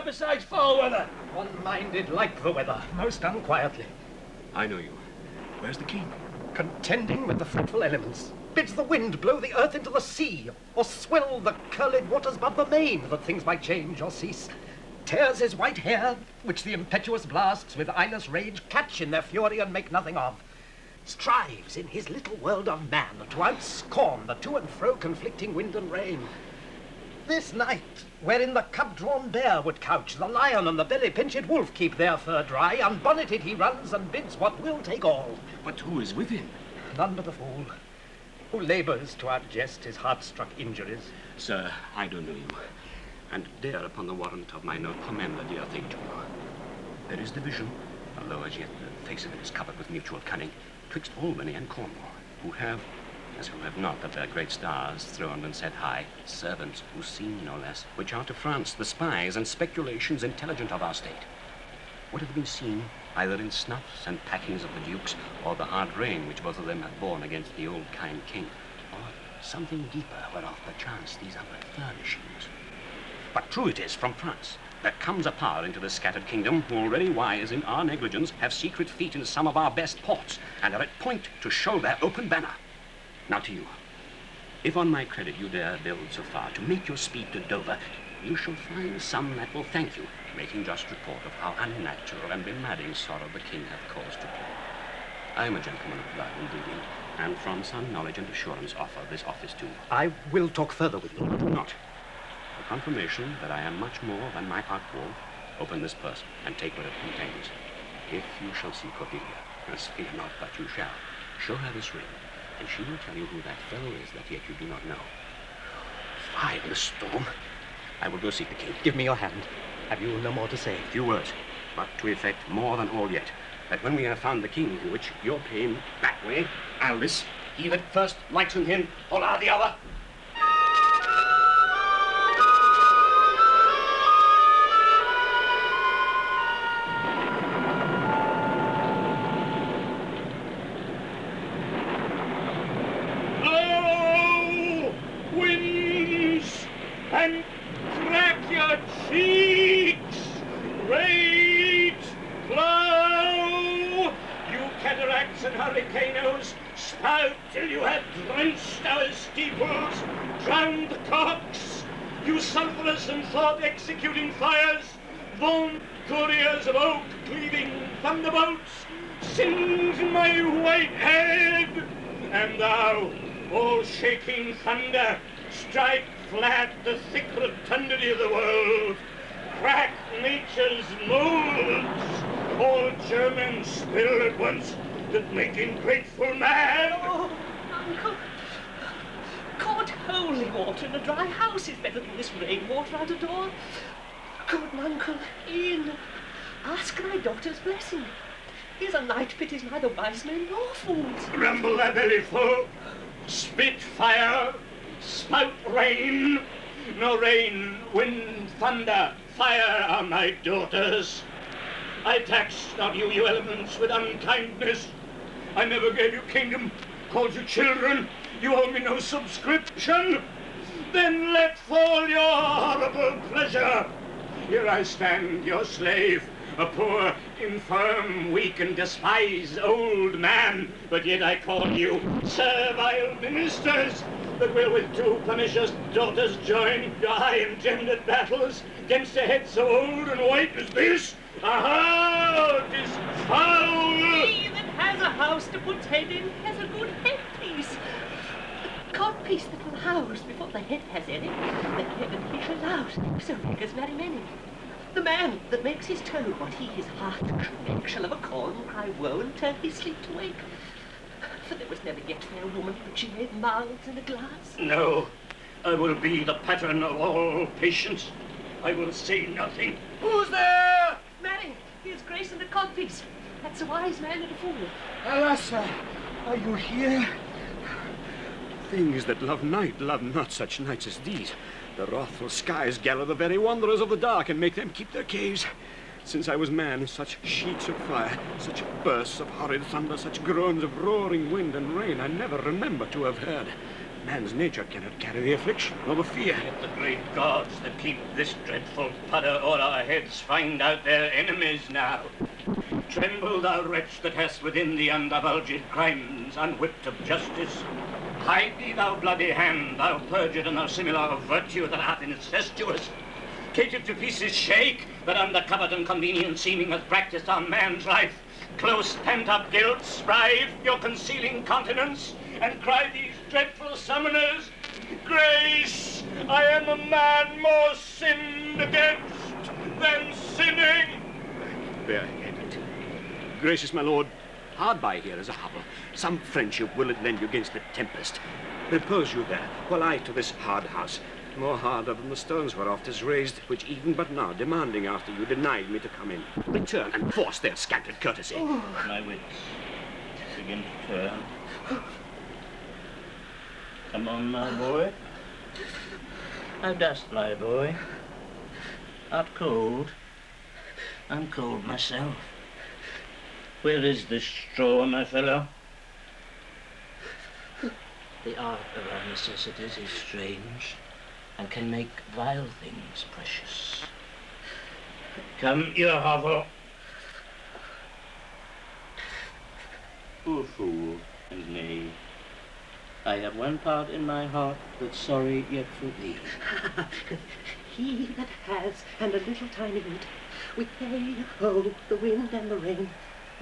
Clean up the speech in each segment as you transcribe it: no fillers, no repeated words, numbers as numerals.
besides foul weather? One-minded like the weather, most unquietly. I know you. Where's the king? Contending with the fretful elements. Bids the wind blow the earth into the sea, or swell the curled waters above the main, that things might change or cease. Tears his white hair, which the impetuous blasts with eyeless rage catch in their fury and make nothing of. Strives in his little world of man to outscorn the to and fro conflicting wind and rain. This night, wherein the cub-drawn bear would couch, the lion and the belly-pinched wolf keep their fur dry, unbonneted he runs and bids what will take all. But who is with him? None but the fool, who labours to outjest his heart-struck injuries. Sir, I don't know you, and dare upon the warrant of my note commend the dear thing to you. There is division, although as yet the face of it is covered with mutual cunning, twixt Albany and Cornwall, who have, as who have not, that their great stars throned and set high, servants who seem no less, which are to France the spies and speculations intelligent of our state. What hath been seen, either in snuffs and packings of the dukes, or the hard reign which both of them have borne against the old kind king, or something deeper whereof perchance these are but furnishings. But true it is, from France, there comes a power into this scattered kingdom, who already wise in our negligence have secret feet in some of our best ports, and are at point to show their open banner. Now to you, if on my credit you dare build so far to make your speed to Dover, you shall find some that will thank you, making just report of how unnatural and bemadding sorrow the king hath caused to play. I am a gentleman of blood and breeding, and from some knowledge and assurance offer this office to you. I will talk further with you. Do not. For confirmation that I am much more than my outwall, open this purse and take what it contains. If you shall see Cordelia, as fear not but you shall, show her this ring, and she will tell you who that fellow is that yet you do not know. Fly in the storm. I will go seek the king. Give me your hand. Have you no more to say? Few words, but to effect more than all yet, that when we have found the king, in which your pain, that way, Aldous, he that first lights on him, or are the other. Till you have drenched our steeples, drowned the cocks, you sulphurous and thought-executing fires, vaunt couriers of oak cleaving thunderbolts, singe my white head, and thou, all shaking thunder, strike flat the thick rotundity of the world, crack nature's moulds, all German spill at once, that make ingrateful man. Oh, Uncle. Cold holy water in a dry house is better than this rainwater out of door. Good Uncle, in. Ask thy daughter's blessing. Here's a night pities neither wise men nor fools. Rumble thy belly full, spit fire, spout rain. No rain, wind, thunder, fire are my daughters. I tax not you, you elements, with unkindness. I never gave you kingdom, called you children. You owe me no subscription. Then let fall your horrible pleasure. Here I stand, your slave, a poor, infirm, weak, and despised old man. But yet I call you servile ministers that will with two pernicious daughters join your high-engendered battles against a head so old and white as this. Aha! 'Tis foul! He that has a house to put head in has a good headpiece. Codpiece that will house before the head has any, the head he shall out, so beggars marry many. The man that makes his toe what he his heart should make shall of a corn cry woe and turn his sleep to wake. For there was never yet fair woman but she made mouths in a glass. No, I will be the pattern of all patience. I will say nothing. Who's there? Marry, here's Grace and the codpiece. That's a wise man and a fool. Alas, are you here? Things that love night love not such nights as these. The wrathful skies gather the very wanderers of the dark and make them keep their caves. Since I was man, such sheets of fire, such bursts of horrid thunder, such groans of roaring wind and rain I never remember to have heard. Man's nature cannot carry the affliction nor the fear. Let the great gods that keep this dreadful pudder o'er our heads find out their enemies now. Tremble, thou wretch that hast within thee undivulged crimes, unwhipped of justice. Hide thee, thou bloody hand, thou perjured and thou similar of virtue that art incestuous. Caitiff to pieces shake, that under covert and convenient seeming hath practised on man's life. Close pent-up guilt, strive your concealing countenance, and cry these dreadful summoners, Grace, I am a man more sinned against than sinning. Bareheaded. Gracious my lord, hard by here is a hovel. Some friendship will it lend you against the tempest. Repose you there, while I to this hard house, more harder than the stones whereof 'tis raised, which even but now, demanding after you, denied me to come in. Return and force their scanted courtesy. Oh. My wits begin to turn. Come on, my boy. How dost lie, boy? Art cold? I'm cold myself. Where is this straw, my fellow? The art of our necessities is strange, and can make vile things precious. Come, you hovel. Poor fool and knave. I have one part in my heart that's sorry yet for thee. He that has and a little tiny bit, with hey, ho, the wind and the rain,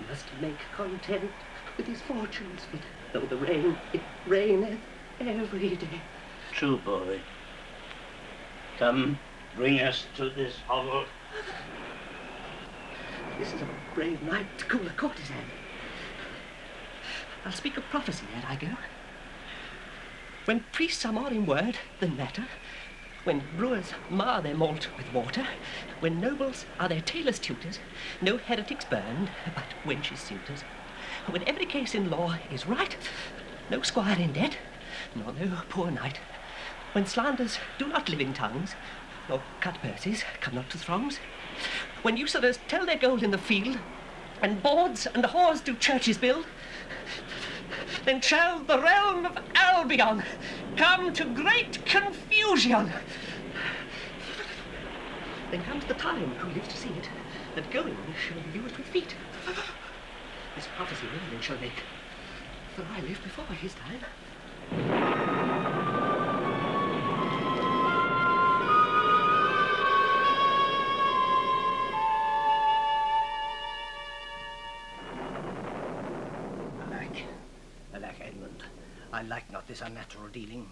must make content with his fortunes fit, though the rain, it raineth every day. True, boy. Come, bring us to this hovel. This is a brave night to cool a courtesan. I'll speak of prophecy ere I go. When priests are more in word than matter, when brewers mar their malt with water, when nobles are their tailors' tutors, no heretics burned, but wenches' suitors, when every case in law is right, no squire in debt, nor no poor knight, when slanders do not live in tongues, nor cut purses come not to throngs, when usurers tell their gold in the field, when bawds and whores do churches build, then shall the realm of Albion come to great confusion. Then comes the time, who lives to see it, that going shall view it with feet. This prophecy Regan shall make, for I live before his time. Alack, Edmund, I like not this unnatural dealing.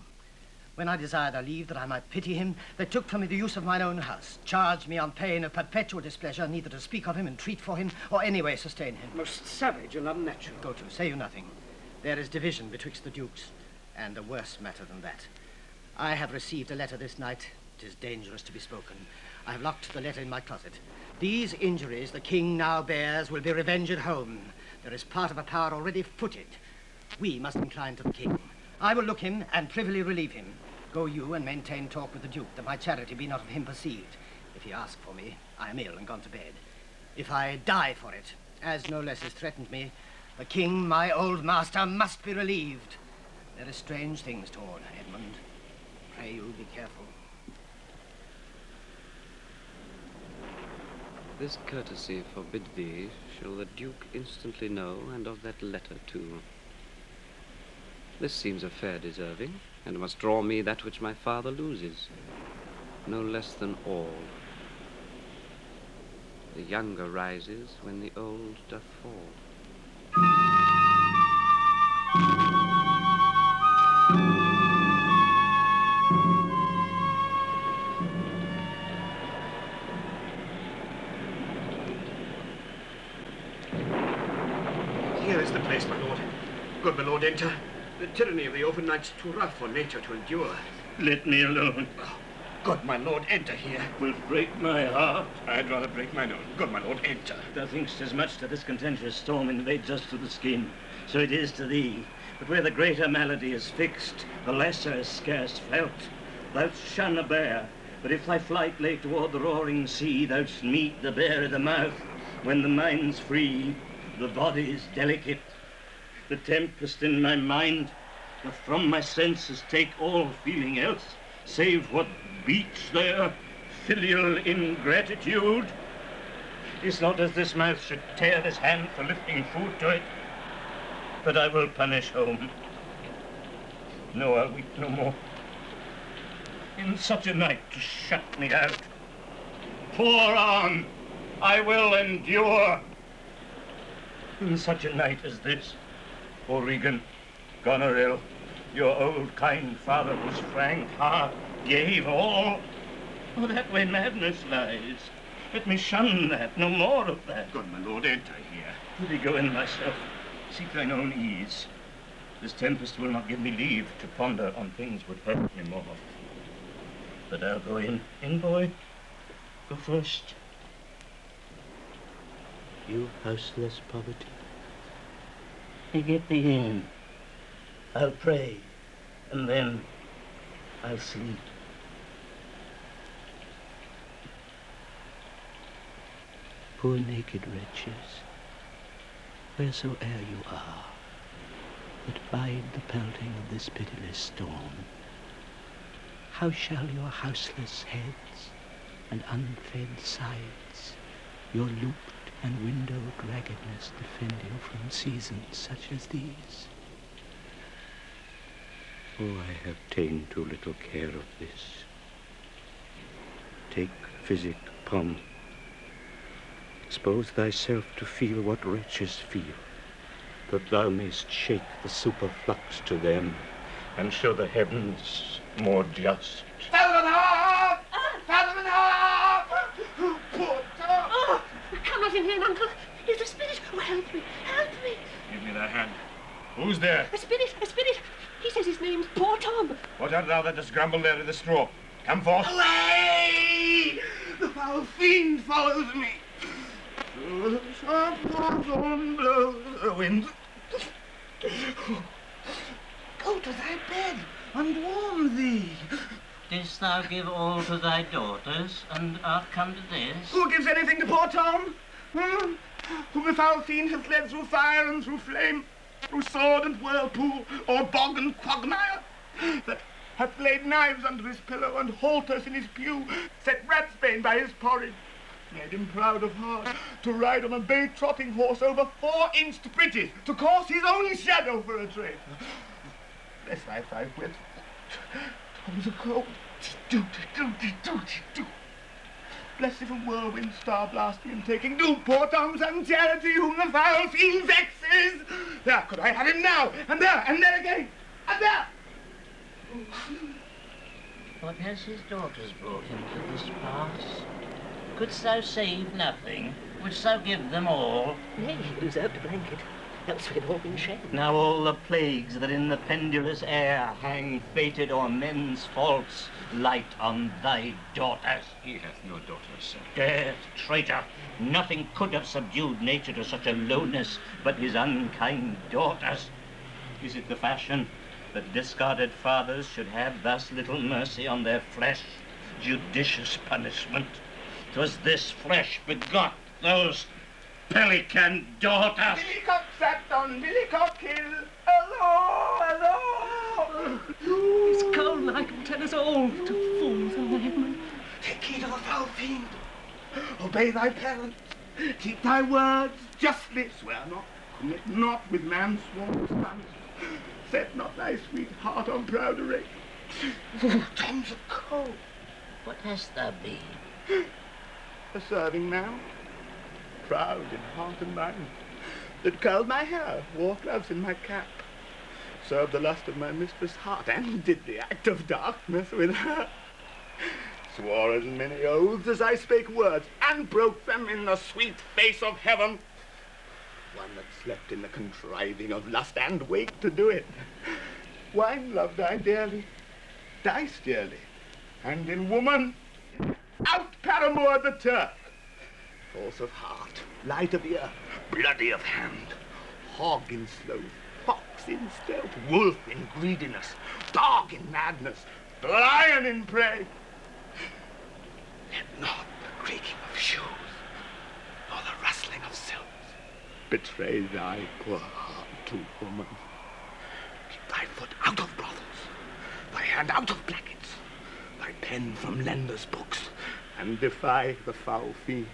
When I desired a leave that I might pity him, they took from me the use of mine own house, charged me on pain of perpetual displeasure, neither to speak of him, entreat for him, or any way sustain him. Most savage and unnatural. Go to, say you nothing. There is division betwixt the dukes, and a worse matter than that. I have received a letter this night. 'Tis dangerous to be spoken. I have locked the letter in my closet. These injuries the king now bears will be revenged home. There is part of a power already footed. We must incline to the king. I will look him and privily relieve him. Go you and maintain talk with the duke, that my charity be not of him perceived. If he ask for me, I am ill and gone to bed. If I die for it, as no less is threatened me, the king, my old master, must be relieved. There are strange things toward, Edmund. Pray you be careful. This courtesy forbid thee, shall the duke instantly know, and of that letter too. This seems a fair deserving, and must draw me that which my father loses, no less than all. The younger rises when the old doth fall. Here is the place, my lord. Good my lord, enter. The tyranny of the open night's too rough for nature to endure. Let me alone. Oh, good my lord, enter here. Will break my heart. I'd rather break mine own. Good my lord, enter. Thou think'st as much to this contentious storm invades us to the skin. So it is to thee. But where the greater malady is fixed, the lesser is scarce felt. Thou'st shun a bear, but if thy flight lay toward the roaring sea, thou'st meet the bear at the mouth. When the mind's free, the body's delicate. The tempest in my mind doth from my senses take all feeling else, save what beats there, filial ingratitude. Is not as this mouth should tear this hand for lifting food to it, but I will punish home. No, I'll weep no more. In such a night to shut me out. Pour on, I will endure. In such a night as this, O Regan, Goneril, your old kind father whose frank heart gave all. Oh, that way madness lies. Let me shun that, no more of that. Good, my lord, enter here. Prithee go in thyself, seek thine own ease. This tempest will not give me leave to ponder on things would hurt me more. But I'll go in. In, boy. Go first. You houseless poverty. Me get thee in. I'll pray, and then I'll sleep. Poor naked wretches, wheresoe'er you are, that bide the pelting of this pitiless storm, how shall your houseless heads and unfed sides, your looped and windowed raggedness defend you from seasons such as these? Oh, I have ta'en too little care of this. Take physic, Pom. Expose thyself to feel what wretches feel, that thou mayst shake the superflux to them, and show the heavens more just. Fathom and half! Fathom and half! Poor Tom! Oh, come not in here, Uncle. He's a spirit. Oh, help me, help me. Give me thy hand. Who's there? A spirit, a spirit. He says his name's Poor Tom. What art thou that dost grumble there in the straw? Come forth. Away! The foul fiend follows me. Through the sharp thorn blows the wind. Go to thy bed and warm thee. Didst thou give all to thy daughters, and art come to this? Who gives anything to poor Tom? Whom the foul fiend hath led through fire and through flame, through sword and whirlpool, or bog and quagmire, that hath laid knives under his pillow and halters in his pew, set ratsbane by his porridge, made him proud of heart, to ride on a bay trotting horse over 4-inched bridges, to course his own shadow for a traitor. Bless thy wit. Tom's a cold. Do. Bless if a whirlwind star blast me in taking. Do poor Tom's uncharity whom the foul fiend vexes. There, could I have him now, and there again, and there. What has his daughters brought him to this pass? Couldst thou save nothing? Wouldst thou give them all? Nay, he deserved a blanket. Else we had all been shamed. Now all the plagues that in the pendulous air hang fated o'er men's faults, light on thy daughters. He hath no daughters, sir. Death, traitor, nothing could have subdued nature to such a lowness but his unkind daughters. Is it the fashion that discarded fathers should have thus little mercy on their flesh? Judicious punishment. 'Twas this flesh begot those pelican daughters. Billycock sat on Billycock Hill. Hello. This cold night will turn us all to fools, O Edmund. Take heed of the foul fiend. Obey thy parents. Keep thy words justly. Swear not. Commit not with man's sworn sons. Set not thy sweet heart on proud array. Tom's a cold. What hast thou been? A serving man, proud in heart and mind, that curled my hair, wore gloves in my cap, served the lust of my mistress' heart, and did the act of darkness with her. Swore as many oaths as I spake words, and broke them in the sweet face of heaven. One that slept in the contriving of lust, and waked to do it. Wine loved I dearly, dice dearly, and in woman out paramored the Turk. False of heart, light of ear, bloody of hand, hog in sloth, fox in stealth, wolf in greediness, dog in madness, lion in prey. Let not the creaking of shoes, nor the rustling of silks, betray thy poor heart to woman. Keep thy thy foot out of brothels, thy hand out of blackets, thy pen from lenders' books, and defy the foul fiend.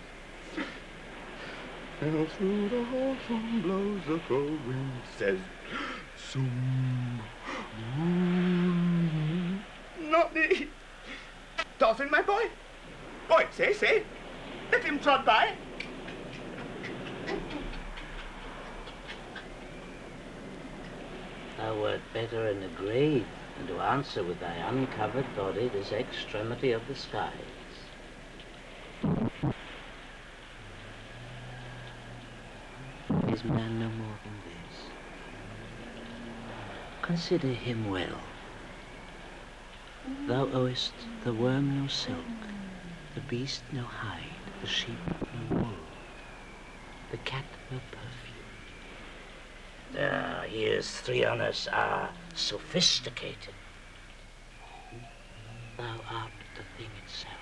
Now through the hawthorn blows the cold wind, says, Sum. Not me. Dolphin, my boy. Boy, say. Let him trot by. Thou wert better in a grave than to answer with thy uncovered body this extremity of the skies. Is man no more than this? Consider him well. Thou owest the worm no silk, the beast no hide, the sheep no wool, the cat no perfume. Here's Thrionus are sophisticated. Thou art the thing itself.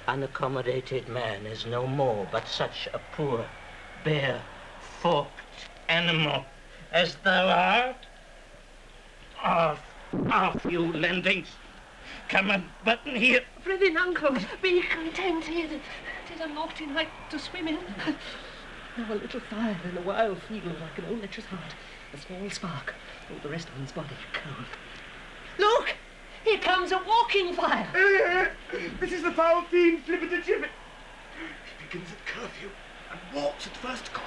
Unaccommodated man is no more but such a poor, bare, forked animal as thou art. Off, you lendings. Come and button here. Brethren, uncle, be contented. Tis a naughty night to swim in. Now a little fire in a wild field like an old lecher's heart. A small spark, all the rest of one's body cold. Look! Here comes a walking fire. This is the foul fiend, Flibbertigibbet. He begins at curfew and walks at first cock.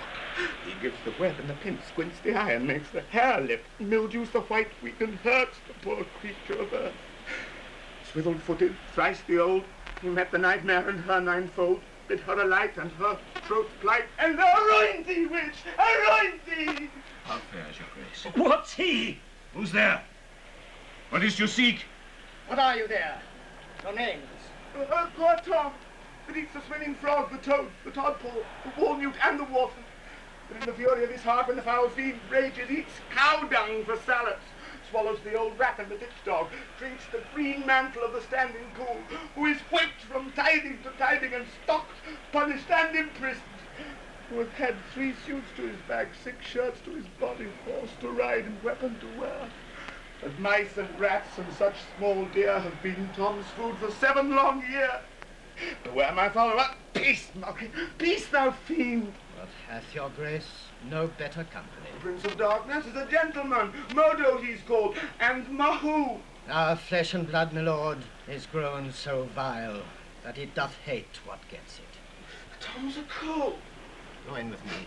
He gives the web and the pin, squints the eye, and makes the hair lift, mildews the white wheat, and hurts the poor creature of earth. Swivel-footed, thrice the old, he met the nightmare and her ninefold, bid her a light and her throat plight, and aroint thee, witch, aroint thee! How fares your grace? What's he? Who's there? What is you seek? What are you there? Your names? Poor Tom, that eats the swimming frog, the toad, the todpole, the wall-newt, and the wharton. But in the fury of his heart, when the foul fiend rages, eats cow dung for salads, swallows the old rat and the ditch dog, drinks the green mantle of the standing pool, who is whipped from tithing to tithing and stocked, punished, and imprisoned, who hath had 3 suits to his back, 6 shirts to his body, horse to ride, and weapon to wear. And mice and rats and such small deer have been Tom's food for 7 long years. Beware, my follower. Peace, monkey. Peace, thou fiend. What hath your grace? No better company. The Prince of Darkness is a gentleman. Modo he's called, and Mahu. Our flesh and blood, my lord, is grown so vile that it doth hate what gets it. Tom's a cold. Go in with me.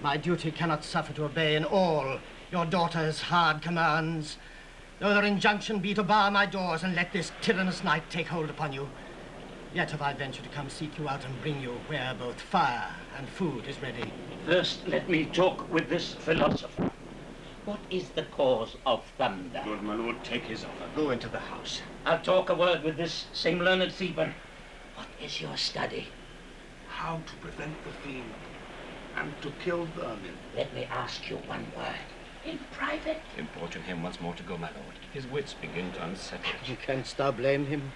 My duty cannot suffer to obey in all your daughter's hard commands, though their injunction be to bar my doors and let this tyrannous night take hold upon you. Yet have I ventured to come seek you out and bring you where both fire and food is ready. First, let me talk with this philosopher. What is the cause of thunder? Good my lord, take his offer. Go into the house. I'll talk a word with this same learned Theban. What is your study? How to prevent the fiend and to kill vermin. Let me ask you one word. In private. Importune him once more to go, my lord. His wits begin to unsettle. Canst thou blame him?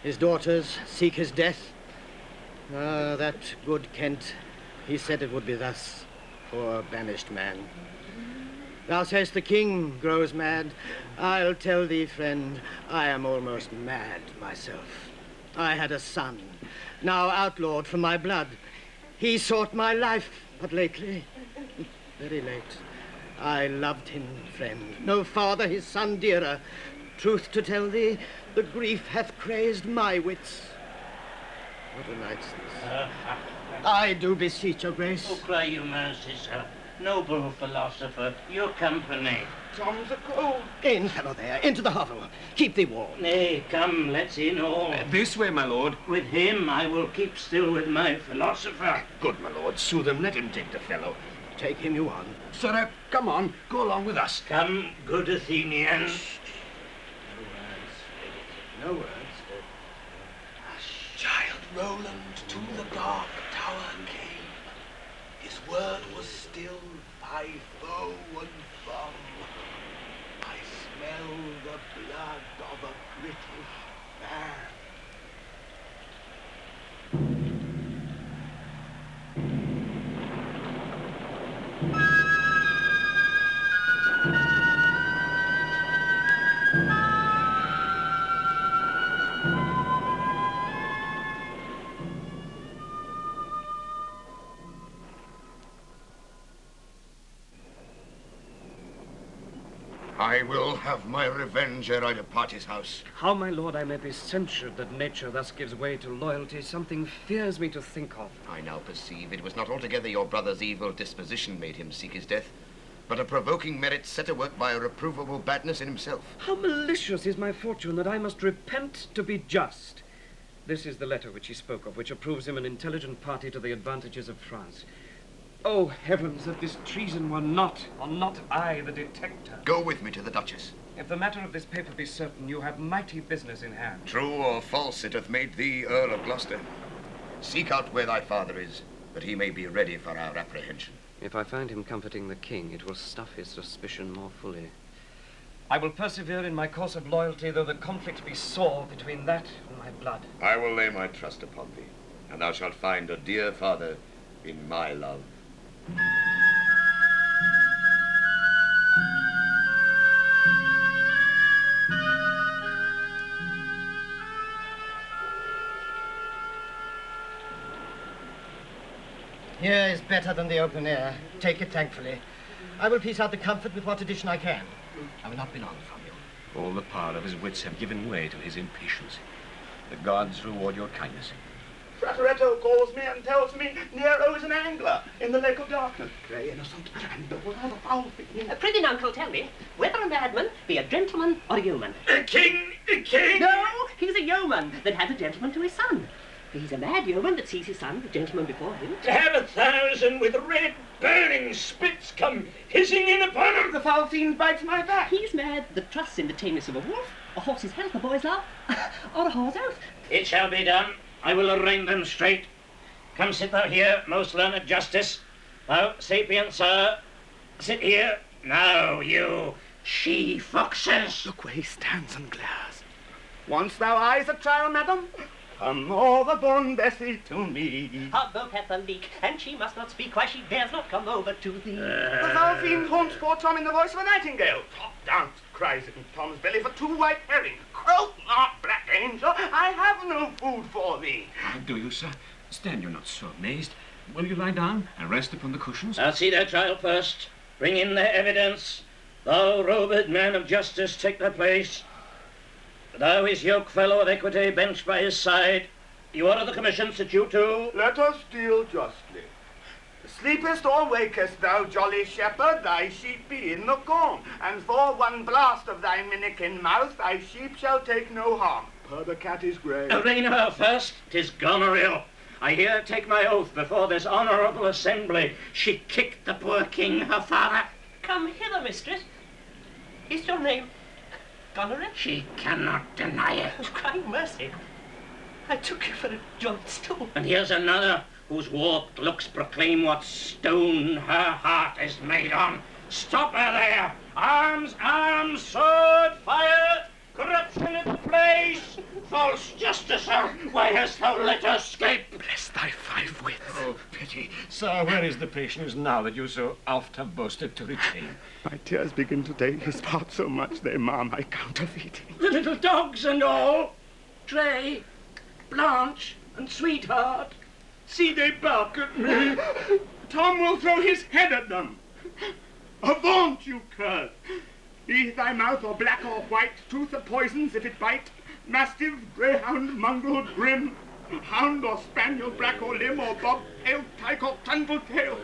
His daughters seek his death. Ah, that good Kent, he said it would be thus. Poor banished man. Thou sayest the king grows mad. I'll tell thee, friend, I am almost mad myself. I had a son, now outlawed from my blood. He sought my life, but lately, very late, I loved him, friend. No father his son dearer. Truth to tell thee, the grief hath crazed my wits. What a night's this. I do beseech your grace. Oh, cry you mercy, sir. Noble philosopher, your company. Tom's a cold. In, fellow there, into the hovel. Keep thee warm. Nay, come, let's in all. This way, my lord. With him I will keep still with my philosopher. Good my lord, soothe him. Let him take the fellow. Take him you on. Sirrah, come on. Go along with us. Come, good Athenians. No words. Child Roland to the dark tower came. His word was still thy foe and foe. I smell the blood of a British man. I will have my revenge ere I depart his house. How, my lord, I may be censured that nature thus gives way to loyalty, something fears me to think of. I now perceive it was not altogether your brother's evil disposition made him seek his death, but a provoking merit set to work by a reprovable badness in himself. How malicious is my fortune that I must repent to be just. This is the letter which he spoke of, which approves him an intelligent party to the advantages of France. Oh, heavens, that this treason were not, or not I, the detector. Go with me to the Duchess. If the matter of this paper be certain, you have mighty business in hand. True or false, it hath made thee Earl of Gloucester. Seek out where thy father is, that he may be ready for our apprehension. If I find him comforting the king, it will stuff his suspicion more fully. I will persevere in my course of loyalty, though the conflict be sore between that and my blood. I will lay my trust upon thee, and thou shalt find a dear father in my love. Here is better than the open air. Take it thankfully. I will piece out the comfort with what addition I can. I will not be long from you. All the power of his wits have given way to his impatience. The gods reward your kindness. Frateretto calls me and tells me Nero is an angler in the Lake of Darkness. Pray, innocent, and what are the foul things? Prithee, uncle, tell me, whether a madman be a gentleman or a yeoman? A king! No, he's a yeoman that has a gentleman to his son. He's a mad yeoman that sees his son, a gentleman before him. To have 1,000 with red burning spits come hissing in upon him. The foul fiend bites my back. He's mad that trusts in the tameness of a wolf, a horse's health, a boy's love, or a whore's oath. It shall be done. I will arraign them straight. Come sit thou here, most learned justice. Thou sapient sir, sit here. Now, you she-foxes. Look where he stands and glares. Once thou eyes a trial, madam? Come all the born Bessie to me. Her boat hath a leak, and she must not speak, why she dares not come over to thee. The foul fiend haunts poor Tom in the voice of a nightingale. Top dance cries in Tom's belly for 2 white herrings. Croak not, black angel, I have no food for thee. How do you, sir? Stand you not so amazed. Will you lie down and rest upon the cushions? I'll see their trial first. Bring in their evidence. Thou, robed man of justice, take thy place. Thou, his yoke fellow of equity, benched by his side. You order the commission, sit you too. Let us deal justly. Sleepest or wakest, thou jolly shepherd, thy sheep be in the corn, and for one blast of thy minikin mouth, thy sheep shall take no harm. Per the cat is grey. Arraign her first, 'tis Goneril. I here take my oath before this honourable assembly. She kicked the poor king, her father. Come hither, mistress. Is your name Goneril? She cannot deny it. I was crying mercy. I took you for a joint stool. And here's another whose warped looks proclaim what stone her heart is made on. Stop her there! Arms, arms, sword, fire! Corruption in the place! False justicer, why hast thou let her escape? Bless thy 5 wits. Oh, pity. Sir, where is the patience now that you so oft have boasted to retain? My tears begin to take his part so much they mar my counterfeiting. The little dogs and all! Tray, Blanche, and Sweetheart. See, they bark at me. Tom will throw his head at them. Avaunt, you cur! Be thy mouth or black or white, tooth or poisons if it bite, mastiff, greyhound, mongrel, grim, hound or spaniel, black or limb, or bob-tailed, tyke or trundle-tail.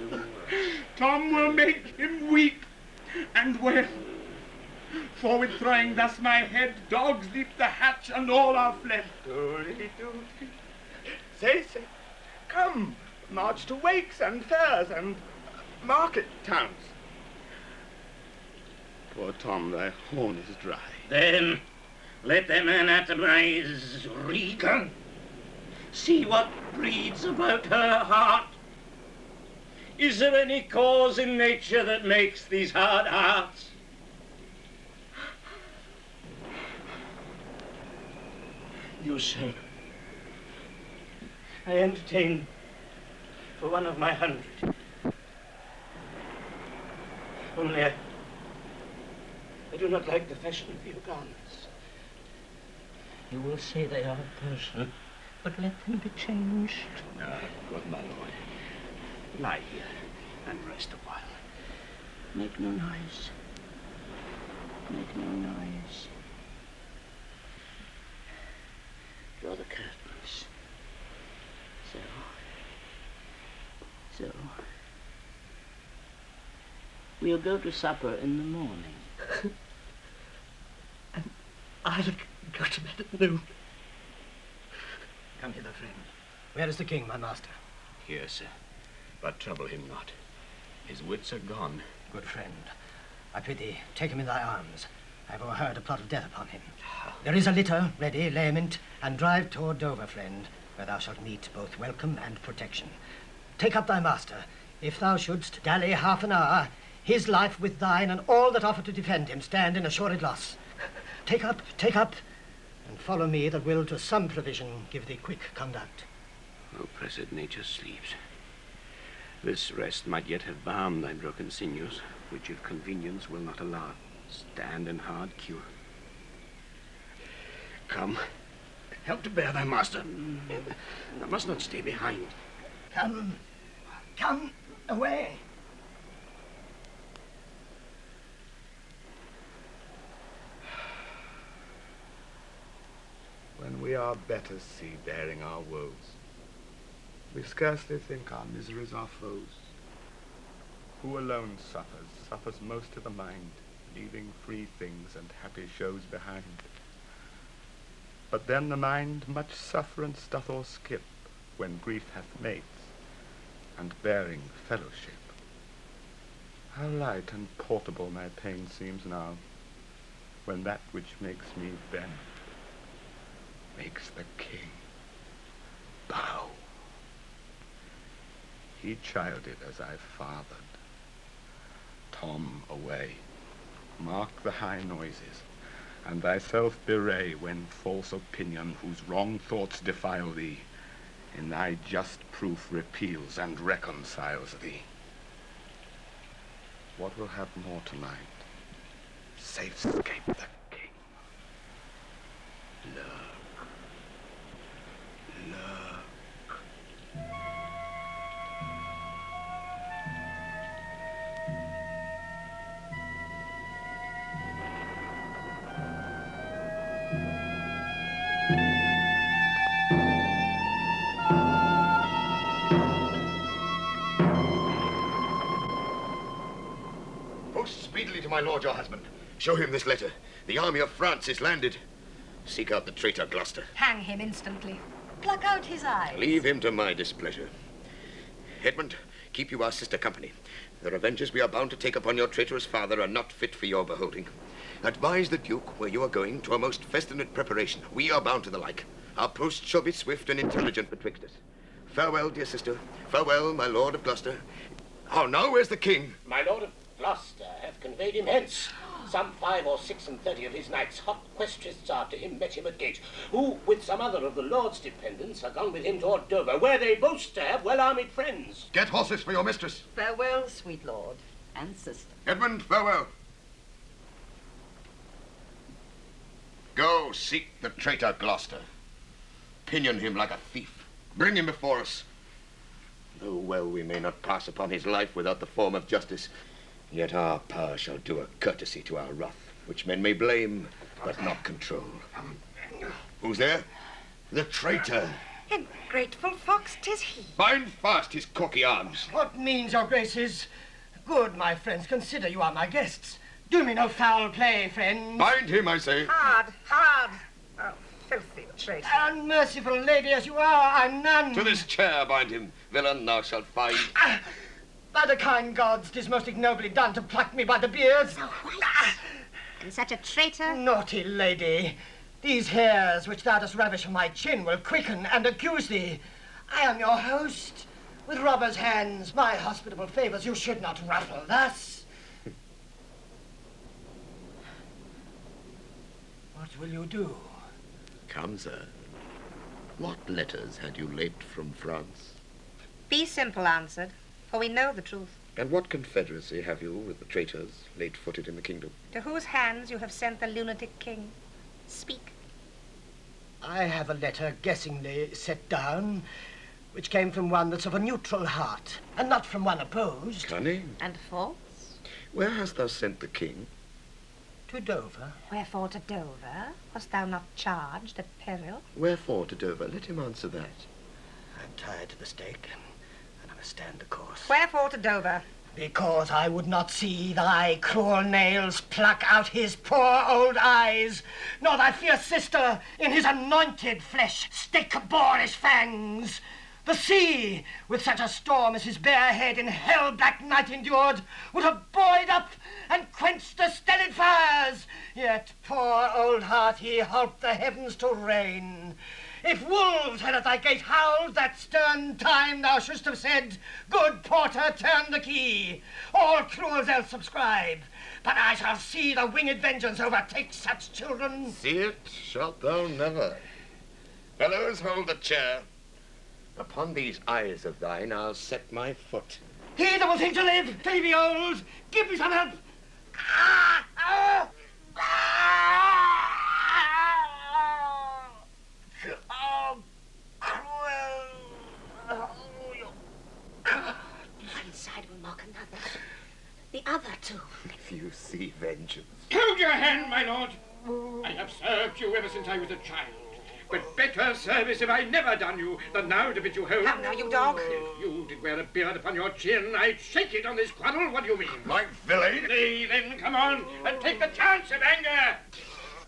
Tom will make him weep and wail. For with throwing thus my head, dogs leap the hatch and all are fled. Doody-doody. Say, come, march to wakes and fairs and market towns. Poor Tom, thy horn is dry. Then let them anatomize Regan. See what breeds about her heart. Is there any cause in nature that makes these hard hearts? You, sir, I entertain for one of my 100. Only I do not like the fashion of your garments. You will say they are a person, but let them be changed. No, good my lord. Lie here and rest a while. Make no noise. Make no noise. Draw the curtains. So. We'll go to supper in the morning. And I'll go to bed at noon. Come hither, friend. Where is the king, my master? Here, sir. But trouble him not. His wits are gone. Good friend, I prithee, take him in thy arms. I have overheard a plot of death upon him. There is a litter ready, lay him in't, and drive toward Dover, friend, where thou shalt meet both welcome and protection. Take up thy master. If thou shouldst dally half an hour, his life with thine and all that offer to defend him stand in assured loss. Take up, and follow me that will to some provision give thee quick conduct. Oppressed nature sleeps. This rest might yet have balmed thy broken sinews, which if convenience will not allow, stand in hard cure. Come, help to bear thy master. Thou must not stay behind. Come away. When we are better see bearing our woes, we scarcely think our miseries our foes. Who alone suffers most to the mind, leaving free things and happy shows behind. But then the mind much sufferance doth o'erskip, when grief hath mates, and bearing fellowship. How light and portable my pain seems now, when that which makes me bend makes the king bow. He childed as I fathered. Tom, away. Mark the high noises, and thyself bewray when false opinion, whose wrong thoughts defile thee, in thy just proof repeals and reconciles thee. What will have more tonight? Safe escape the king. Look. Post speedily to my lord your husband. Show him this letter. The army of France is landed. Seek out the traitor Gloucester. Hang him instantly. Pluck out his eyes. Leave him to my displeasure. Edmund, keep you our sister company. The revenges we are bound to take upon your traitorous father are not fit for your beholding. Advise the Duke where you are going to a most festinate preparation. We are bound to the like. Our post shall be swift and intelligent betwixt us. Farewell, dear sister. Farewell, my lord of Gloucester. Oh, now where's the king? My lord of Gloucester hath conveyed him hence. Some 5 or 36 of his knights, hot questrists after him, met him at gate, who, with some other of the lord's dependents, are gone with him toward Dover, where they boast to have well-armed friends. Get horses for your mistress. Farewell, sweet lord and sister. Edmund, farewell. Go seek the traitor Gloucester. Pinion him like a thief. Bring him before us. Though well we may not pass upon his life without the form of justice, yet our power shall do a courtesy to our wrath, which men may blame, but not control. Who's there? The traitor. Ingrateful fox, 'tis he. Bind fast his corky arms. What means your graces? Good, my friends, consider you are my guests. Do me no foul play, friends. Bind him, I say. Hard, hard. Oh, filthy traitor. Unmerciful lady as you are, I'm none. To this chair bind him. Villain, thou shalt find. By the kind gods, 'tis most ignobly done to pluck me by the beards. So white. And such a traitor. Naughty lady, these hairs which thou dost ravish from my chin will quicken and accuse thee. I am your host. With robber's hands, my hospitable favors you should not ruffle thus. What will you do? Come, sir. What letters had you late from France? Be simple answered, for we know the truth. And what confederacy have you with the traitors late footed in the kingdom? To whose hands you have sent the lunatic king? Speak. I have a letter guessingly set down, which came from one that's of a neutral heart, and not from one opposed. Cunning. And false? Where hast thou sent the king? To Dover? Wherefore to Dover? Wast thou not charged at peril? Wherefore to Dover? Let him answer that. I'm tied to the stake, and I must stand the course. Wherefore to Dover? Because I would not see thy cruel nails pluck out his poor old eyes, nor thy fierce sister in his anointed flesh stick boarish fangs. The sea, with such a storm as his bare head in hell-black night endured, would have buoyed up and quenched the stellid fires. Yet, poor old heart, he helped the heavens to rain. If wolves had at thy gate howled that stern time, thou shouldst have said, good porter, turn the key. All cruels else subscribe. But I shall see the winged vengeance overtake such children. See it shalt thou never. Fellows, hold the chair. Upon these eyes of thine I'll set my foot. He that will think to live till he be old, give me some help. Oh, cruel. Oh, you... One side will mock another. The other too. If you see vengeance. Hold your hand, my lord. I have served you ever since I was a child. But better service have I never done you than now to bid you hold. How now, you dog? If you did wear a beard upon your chin, I'd shake it on this quarrel. What do you mean? My villain? Nay, then come on and take the chance of anger.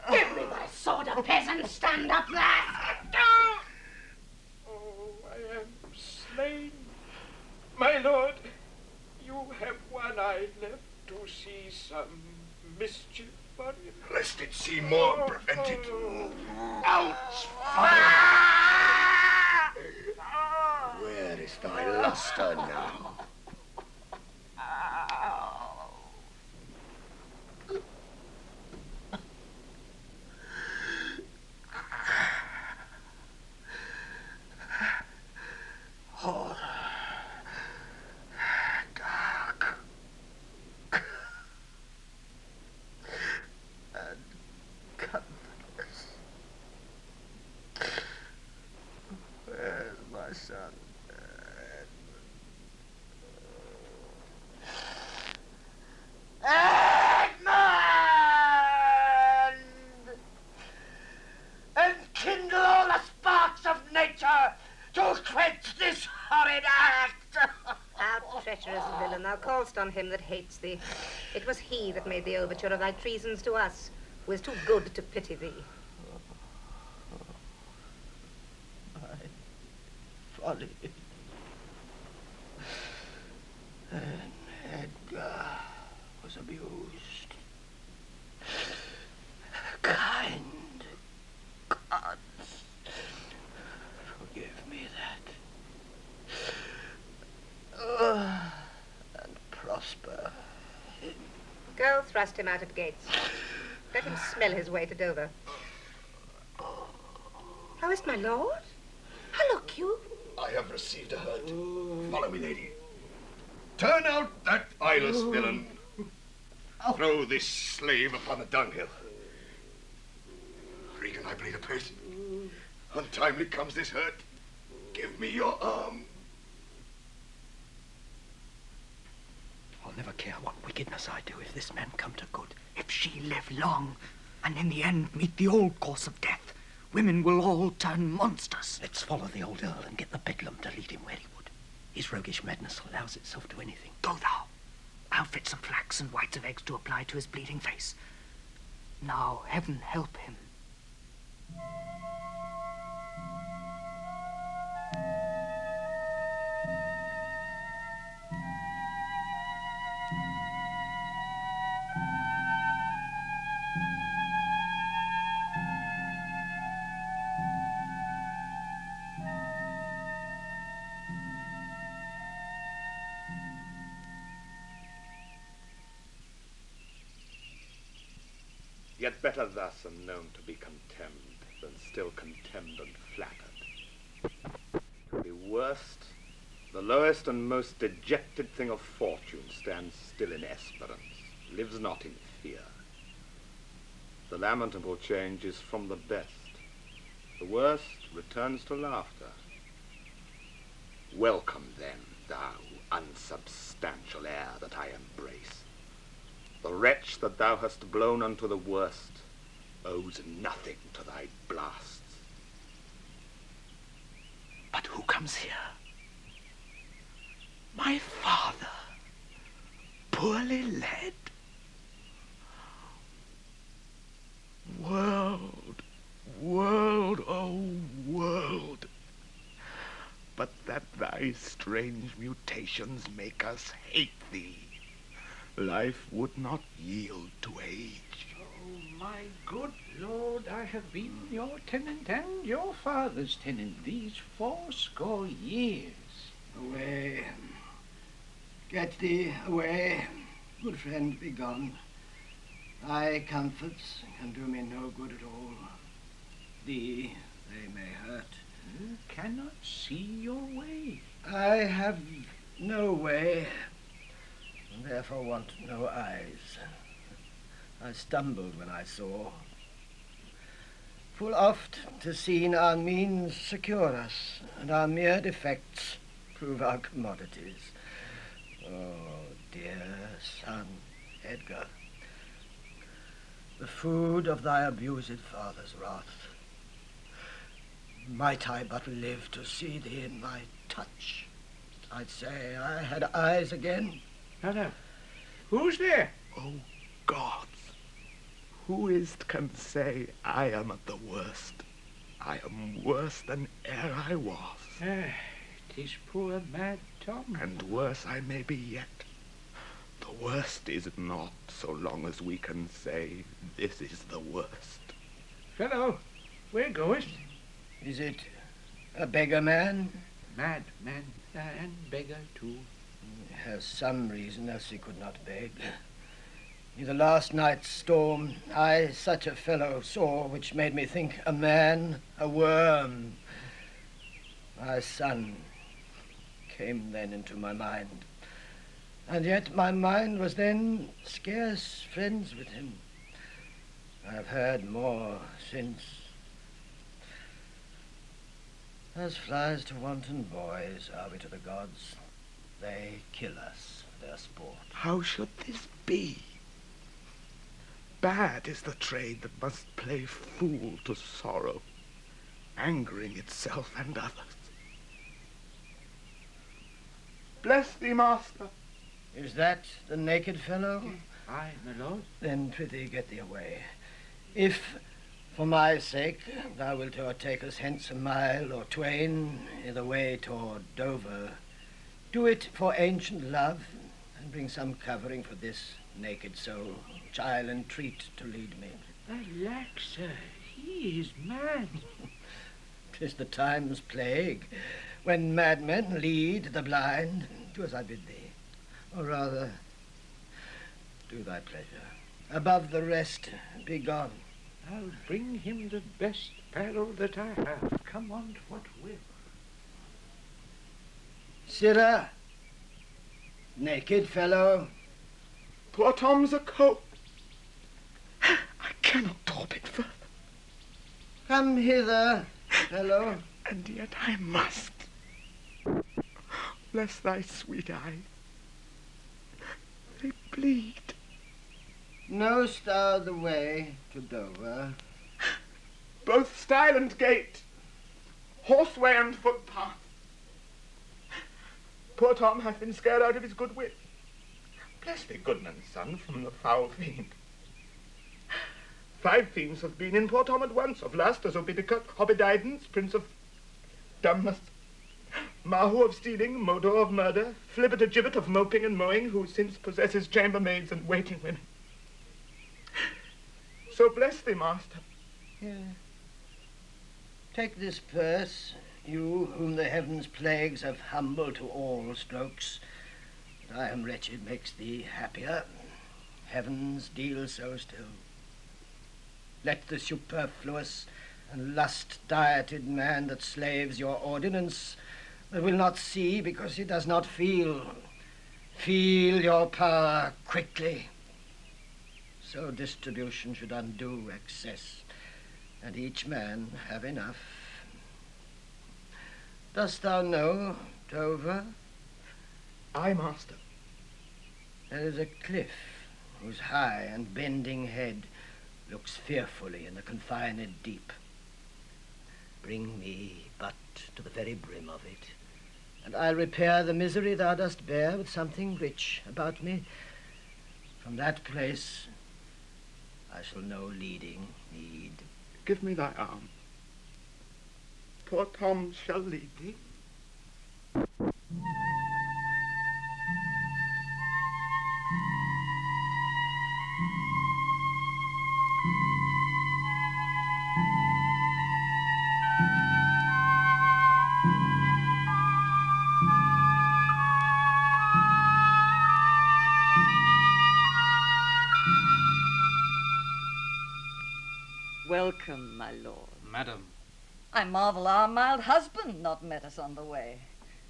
Give me thy sword, a peasant. Stand up there. Oh, I am slain. My lord, you have one eye left to see some mischief on him. Lest it see more, prevent it. Ouch! Where is thy luster now? Horror. Dark. And comfortless. Where's my son? Edmund! And kindle all the sparks of nature to quench this horrid act. Thou treacherous villain, thou call'st on him that hates thee. It was he that made the overture of thy treasons to us, who is too good to pity thee. My folly. And Edgar was abused. Kind gods, forgive me that. And prosper him. Go thrust him out at gates. Let him smell his way to Dover. How is my lord? How look you? I have received a hurt. Follow me, lady. Turn out that eyeless villain. Throw this slave upon the dunghill. Regan, I bleed apace. Untimely comes this hurt. Give me your arm. I'll never care what wickedness I do if this man come to good. If she live long, and in the end meet the old course of death, women will all turn monsters. Let's follow the old Earl and get the bedlam to lead him where he would. His roguish madness allows itself to anything. Go thou. I'll fetch some flax and whites of eggs to apply to his bleeding face. Now, heaven help him. Yet better thus and known to be contemned than still contemned and flattered. The worst, the lowest and most dejected thing of fortune stands still in esperance, lives not in fear. The lamentable change is from the best. The worst returns to laughter. Welcome then, thou unsubstantial air that I embrace. The wretch that thou hast blown unto the worst owes nothing to thy blasts. But who comes here? My father, poorly led. World, world, oh world, but that thy strange mutations make us hate thee. Life would not yield to age. Oh, my good lord, I have been your tenant and your father's tenant these 80 years. Away. Get thee away. Good friend, be gone. Thy comforts can do me no good at all. Thee they may hurt. You cannot see your way. I have no way, and therefore want no eyes. I stumbled when I saw. Full oft to seen our means secure us, and our mere defects prove our commodities. Oh, dear son, Edgar, the food of thy abused father's wrath. Might I but live to see thee in my touch, I'd say I had eyes again. Now, who's there? Oh, gods, who is't can say I am at the worst? I am worse than e'er I was. 'Tis poor mad Tom. And worse I may be yet. The worst is not, so long as we can say this is the worst. Fellow, where goest? Is it a beggar man? Mad man, and beggar too. He has some reason, else he could not beg. Neither last night's storm I such a fellow saw, which made me think a man, a worm. My son came then into my mind, and yet my mind was then scarce friends with him. I have heard more since. As flies to wanton boys are we to the gods. They kill us for their sport. How should this be? Bad is the trade that must play fool to sorrow, angering itself and others. Bless thee, master. Is that the naked fellow? Aye, my lord. Then prithee get thee away. If, for my sake, thou wilt o'ertake us hence a mile or twain i' the way toward Dover, do it for ancient love, and bring some covering for this naked soul, which I'll entreat to lead me. Alack, sir, he is mad. 'Tis the time's plague, when madmen lead the blind. Do as I bid thee, or rather, do thy pleasure. Above the rest, be gone. I'll bring him the best apparel that I have, come on what will. Sirrah, naked fellow. Poor Tom's a coat. I cannot talk it further. Come hither, fellow. And yet I must. Bless thy sweet eyes. They bleed. Know'st thou the way to Dover? Both stile and gate, horseway and footpath. Poor Tom hath been scared out of his good wit. Bless thee, goodman's son, from the foul fiend. 5 fiends have been in poor Tom at once, of last as Obidicut, Hobbididens, Prince of Dumbness, Mahu of stealing, Modo of murder, Flibbit a gibbet of moping and mowing, who since possesses chambermaids and waiting women. So bless thee, master. Here. Take this purse, you whom the heavens' plagues have humbled to all strokes. That I am wretched makes thee happier. Heavens deal so still. Let the superfluous and lust-dieted man that slaves your ordinance, that will not see because he does not feel your power quickly. So distribution should undo excess, and each man have enough. Dost thou know Dover? Aye, master. There is a cliff whose high and bending head looks fearfully in the confined deep. Bring me but to the very brim of it, and I'll repair the misery thou dost bear with something rich about me. From that place I shall no leading need. Give me thy arm. Poor Tom shall lead thee. Welcome, my lord. Madam. I marvel our mild husband not met us on the way.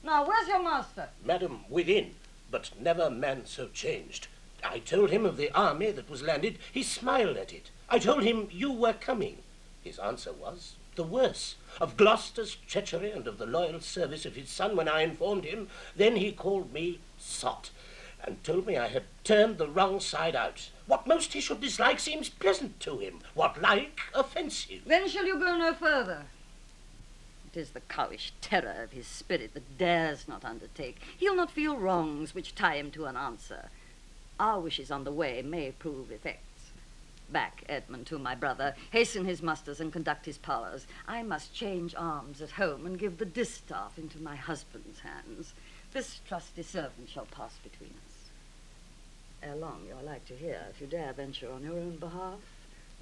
Now, where's your master? Madam, within, but never man so changed. I told him of the army that was landed. He smiled at it. I told him you were coming. His answer was the worse, of Gloucester's treachery and of the loyal service of his son when I informed him. Then he called me sot, and told me I had turned the wrong side out. What most he should dislike seems pleasant to him, what like offensive. Then shall you go no further? It is the cowish terror of his spirit that dares not undertake. He'll not feel wrongs which tie him to an answer. Our wishes on the way may prove effects. Back, Edmund, to my brother, hasten his musters and conduct his powers. I must change arms at home and give the distaff into my husband's hands. This trusty servant shall pass between us. Ere long you're like to hear, if you dare venture on your own behalf,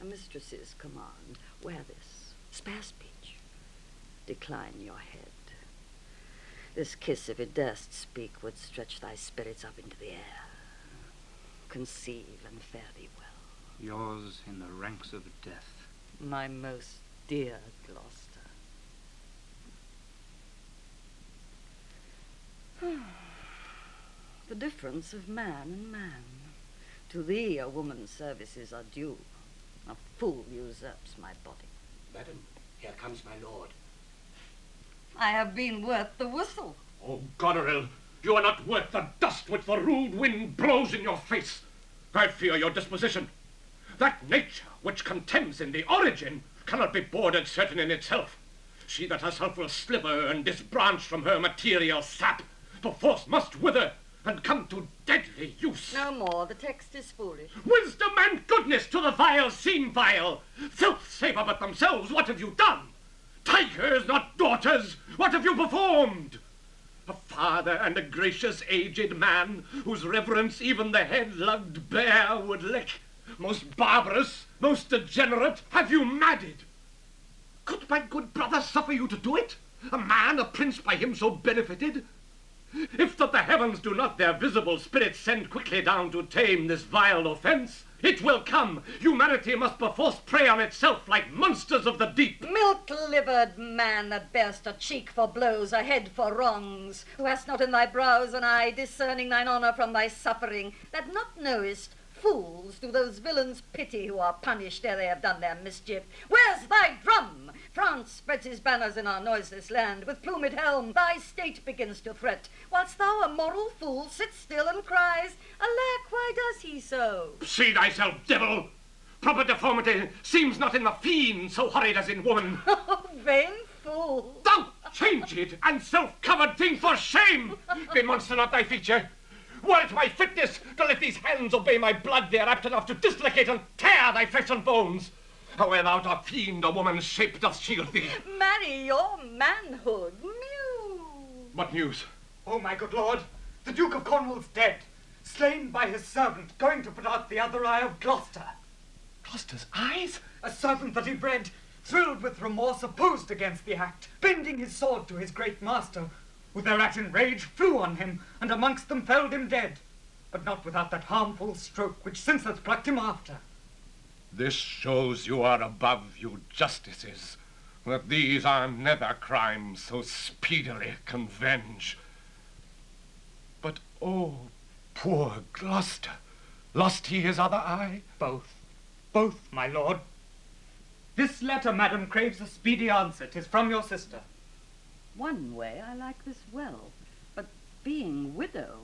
a mistress's command. Wear this. Spare speech. Decline your head. This kiss, if it durst speak, would stretch thy spirits up into the air. Conceive and fare thee well. Yours in the ranks of death. My most dear Gloucester. The difference of man and man. To thee a woman's services are due. A fool usurps my body. Madam, here comes my lord. I have been worth the whistle. Oh, Goneril, you are not worth the dust which the rude wind blows in your face. I fear your disposition. That nature which contemns in the origin cannot be bordered certain in itself. She that herself will sliver and disbranch from her material sap, perforce must wither and come to deadly use. No more, the text is foolish. Wisdom and goodness to the vile seem vile. Filth savor but themselves, what have you done? Tigers, not daughters, what have you performed? A father and a gracious aged man, whose reverence even the head-lugged bear would lick. Most barbarous, most degenerate, have you madded? Could my good brother suffer you to do it? A man, a prince by him so benefited? If that the heavens do not their visible spirits send quickly down to tame this vile offence, it will come. Humanity must perforce prey on itself like monsters of the deep. Milk-livered man that bear'st a cheek for blows, a head for wrongs, who hast not in thy brows an eye discerning thine honour from thy suffering, that not knowest fools do those villains pity who are punished ere they have done their mischief. Where's thy drum? France spreads his banners in our noiseless land. With plumed helm thy state begins to threat, whilst thou, a moral fool, sits still and cries, alack, why does he so? See thyself, devil! Proper deformity seems not in the fiend so horrid as in woman. Oh, vain fool! Thou changed and self-covered thing, for shame! Be monster not thy feature. Were it my fitness to let these hands obey my blood, they are apt enough to dislocate and tear thy flesh and bones. However out a fiend a woman's shape doth shield thee. Marry your manhood. Mew. What news? Oh, my good lord, the Duke of Cornwall's dead, slain by his servant, going to put out the other eye of Gloucester. Gloucester's eyes? A servant that he bred, thrilled with remorse, opposed against the act, bending his sword to his great master, who thereat in rage flew on him, and amongst them felled him dead, but not without that harmful stroke which since hath plucked him after. This shows you are above, you justices, that these are never crimes so speedily can venge. But, oh, poor Gloucester, lost he his other eye? Both, my lord. This letter, madam, craves a speedy answer. 'Tis from your sister. One way I like this well, but being widow,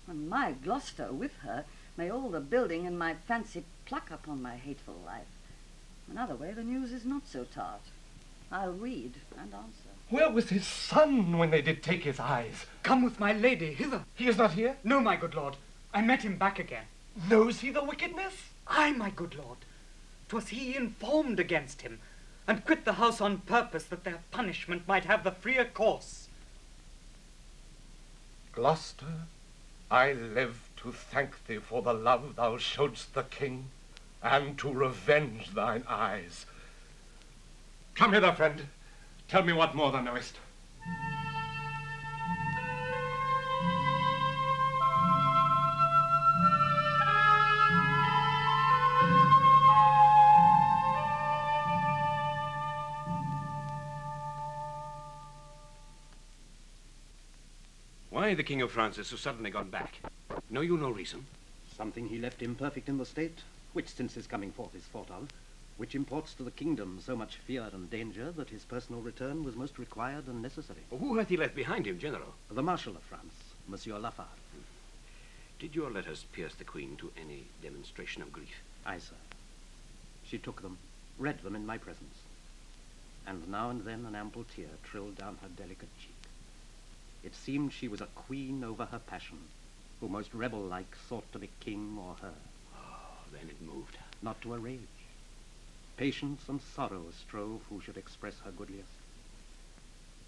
and my Gloucester with her, May all the building and my fancy pluck upon my hateful life. Another way, the news is not so tart. I'll read and answer. Where was his son when they did take his eyes? Come with my lady hither. He is not here? No, my good lord. I met him back again. Knows he the wickedness? Aye, my good lord. 'Twas he informed against him, and quit the house on purpose that their punishment might have the freer course. Gloucester, I live to thank thee for the love thou showedst the king, and to revenge thine eyes. Come hither, friend. Tell me what more thou knowest. Why the King of France has so suddenly gone back? Know you no reason? Something he left imperfect in the state, which since his coming forth is thought of, which imports to the kingdom so much fear and danger that his personal return was most required and necessary. Who hath he left behind him, General? The Marshal of France, Monsieur Lafarge. Did your letters pierce the Queen to any demonstration of grief? Aye, sir. She took them, read them in my presence, and now and then an ample tear trilled down her delicate cheek. It seemed she was a queen over her passion, who most rebel-like sought to be king or her. Oh, then it moved her. Not to a rage. Patience and sorrow strove who should express her goodliest.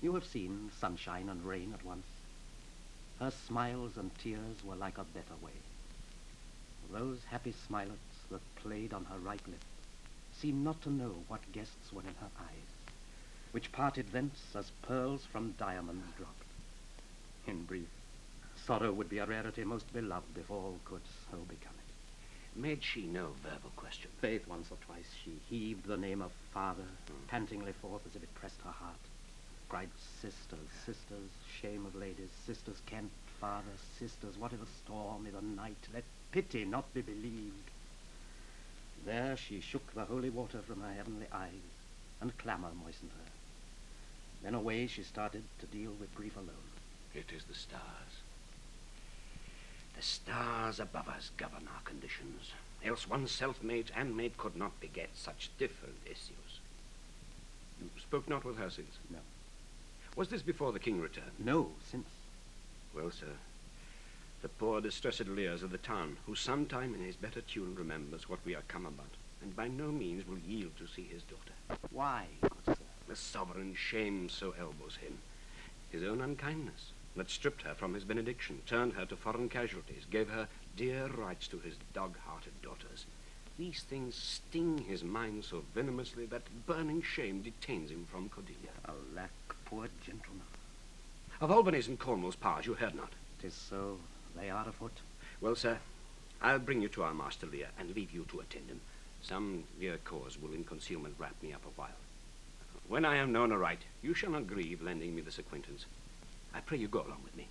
You have seen sunshine and rain at once. Her smiles and tears were like a better way. Those happy smilets that played on her right lip seemed not to know what guests were in her eyes, which parted thence as pearls from diamonds dropped. In brief, sorrow would be a rarity most beloved if all could so become it. Made she no verbal question? Faith, once or twice she heaved the name of father, pantingly forth as if it pressed her heart. Cried, sisters, sisters, shame of ladies, sisters Kent, father, sisters, what i' the storm, i' the night, let pity not be believed. There she shook the holy water from her heavenly eyes, and clamour moistened her. Then away she started to deal with grief alone. It is the stars. The stars above us govern our conditions, else one self-made and made could not beget such different issues. You spoke not with her since? No. Was this before the king returned? No, since. Well, sir, the poor distressed Lears of the town, who sometime in his better tune remembers what we are come about, and by no means will yield to see his daughter. Why, good sir? The sovereign shame so elbows him. His own unkindness, that stripped her from his benediction, turned her to foreign casualties, gave her dear rights to his dog-hearted daughters. These things sting his mind so venomously that burning shame detains him from Cordelia. Alack, poor gentleman. Of Albany's and Cornwall's powers you heard not. 'Tis so. They are afoot. Well, sir, I'll bring you to our master Lear and leave you to attend him. Some dear cause will in concealment wrap me up a while. When I am known aright, you shall not grieve lending me this acquaintance. I pray you go along with me.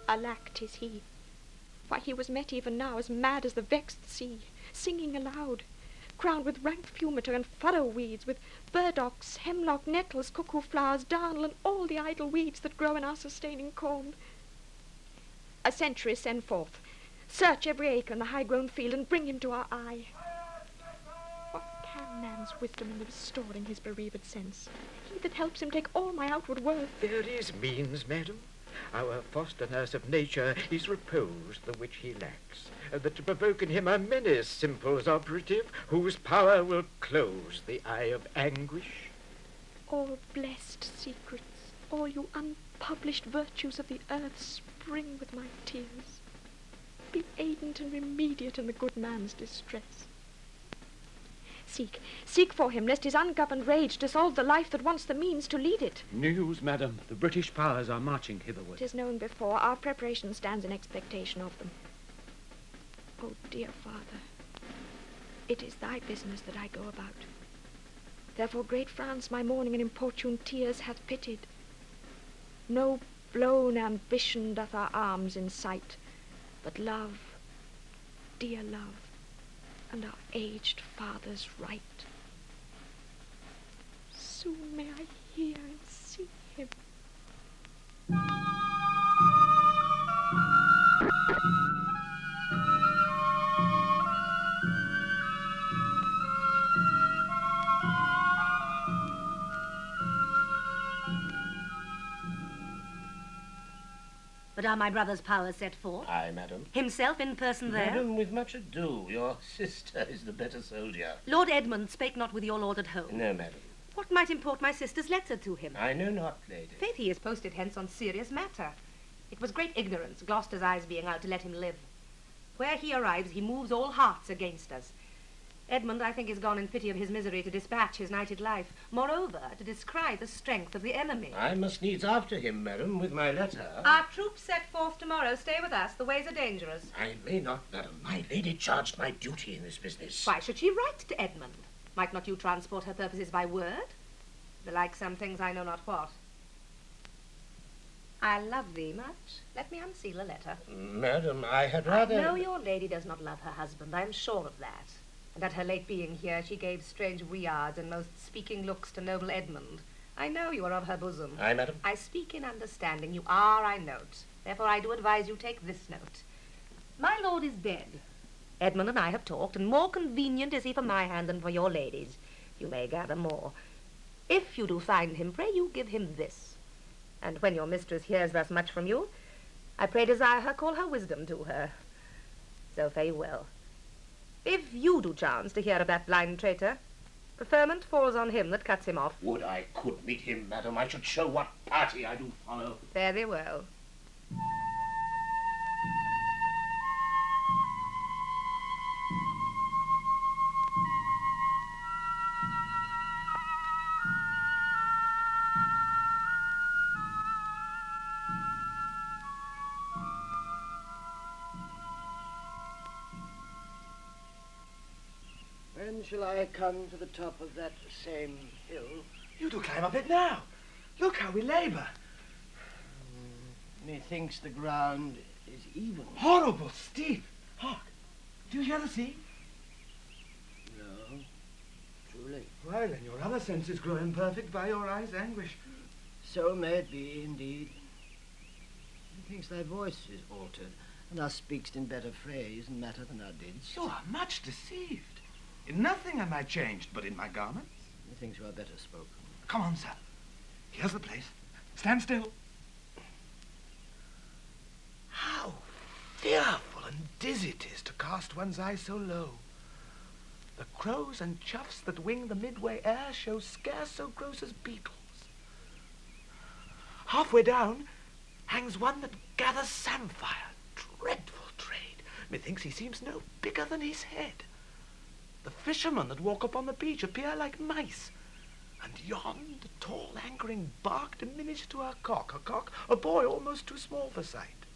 Alack, 'tis he. Why, he was met even now as mad as the vexed sea, singing aloud, crowned with rank fumiter and furrow weeds, with burdocks, hemlock, nettles, cuckoo flowers, darnel, and all the idle weeds that grow in our sustaining corn. A sentry send forth. Search every acre in the high-grown field and bring him to our eye. What can man's wisdom in the restoring his bereaved sense? He that helps him take all my outward worth. There is means, madam. Our foster nurse of nature is reposed the which he lacks, that to provoke in him a menace simple's operative, whose power will close the eye of anguish. All blessed secrets, all you unpublished virtues of the earth spring with my tears. Be aidant and remediate in the good man's distress. Seek for him, lest his ungoverned rage dissolve the life that wants the means to lead it. News, madam. The British powers are marching hitherward. 'Tis known before. Our preparation stands in expectation of them. Oh, dear father, it is thy business that I go about. Therefore great France my mourning and importune tears hath pitied. No Blown ambition doth our arms incite, but love, dear love, and our aged father's right. Soon may I hear and see him. But are my brother's powers set forth? Aye, madam. Himself in person there? Madam, with much ado, your sister is the better soldier. Lord Edmund spake not with your lord at home. No, madam. What might import my sister's letter to him? I know not, lady. Faith, he is posted hence on serious matter. It was great ignorance, Gloucester's eyes being out to let him live. Where he arrives, he moves all hearts against us. Edmund, I think, is gone in pity of his misery to dispatch his knighted life. Moreover, to descry the strength of the enemy. I must needs after him, madam, with my letter. Our troops set forth tomorrow. Stay with us. The ways are dangerous. I may not, madam. My lady charged my duty in this business. Why should she write to Edmund? Might not you transport her purposes by word? Belike some things I know not what. I love thee much. Let me unseal a letter. Madam, I had rather... I know your lady does not love her husband. I am sure of that. And at her late being here, she gave strange weirds and most speaking looks to noble Edmund. I know you are of her bosom. Aye, madam. I speak in understanding. You are, I note. Therefore I do advise you take this note. My lord is dead. Edmund and I have talked, and more convenient is he for my hand than for your lady's. You may gather more. If you do find him, pray you give him this. And when your mistress hears thus much from you, I pray desire her call her wisdom to her. So fare you well. If you do chance to hear of that blind traitor, preferment falls on him that cuts him off. Would I could meet him, madam. I should show what party I do follow. Fare thee well. When shall I come to the top of that same hill? You do climb up it now. Look how we labour. Methinks the ground is even. Horrible steep. Hark, do you hear the sea? No, truly. Why, then your other senses grow imperfect by your eyes' anguish. So may it be, indeed. Methinks thy voice is altered, and thou speakst in better phrase and matter than thou didst. You are much deceived. In nothing am I changed, but in my garments. Methinks you are better spoken. Come on, sir. Here's the place. Stand still. How fearful and dizzy it is to cast one's eyes so low. The crows and choughs that wing the midway air show scarce so gross as beetles. Halfway down hangs one that gathers samphire. Dreadful trade. Methinks he seems no bigger than his head. The fishermen that walk upon the beach appear like mice. And yond, a tall anchoring bark diminished to a cock, a boy almost too small for sight.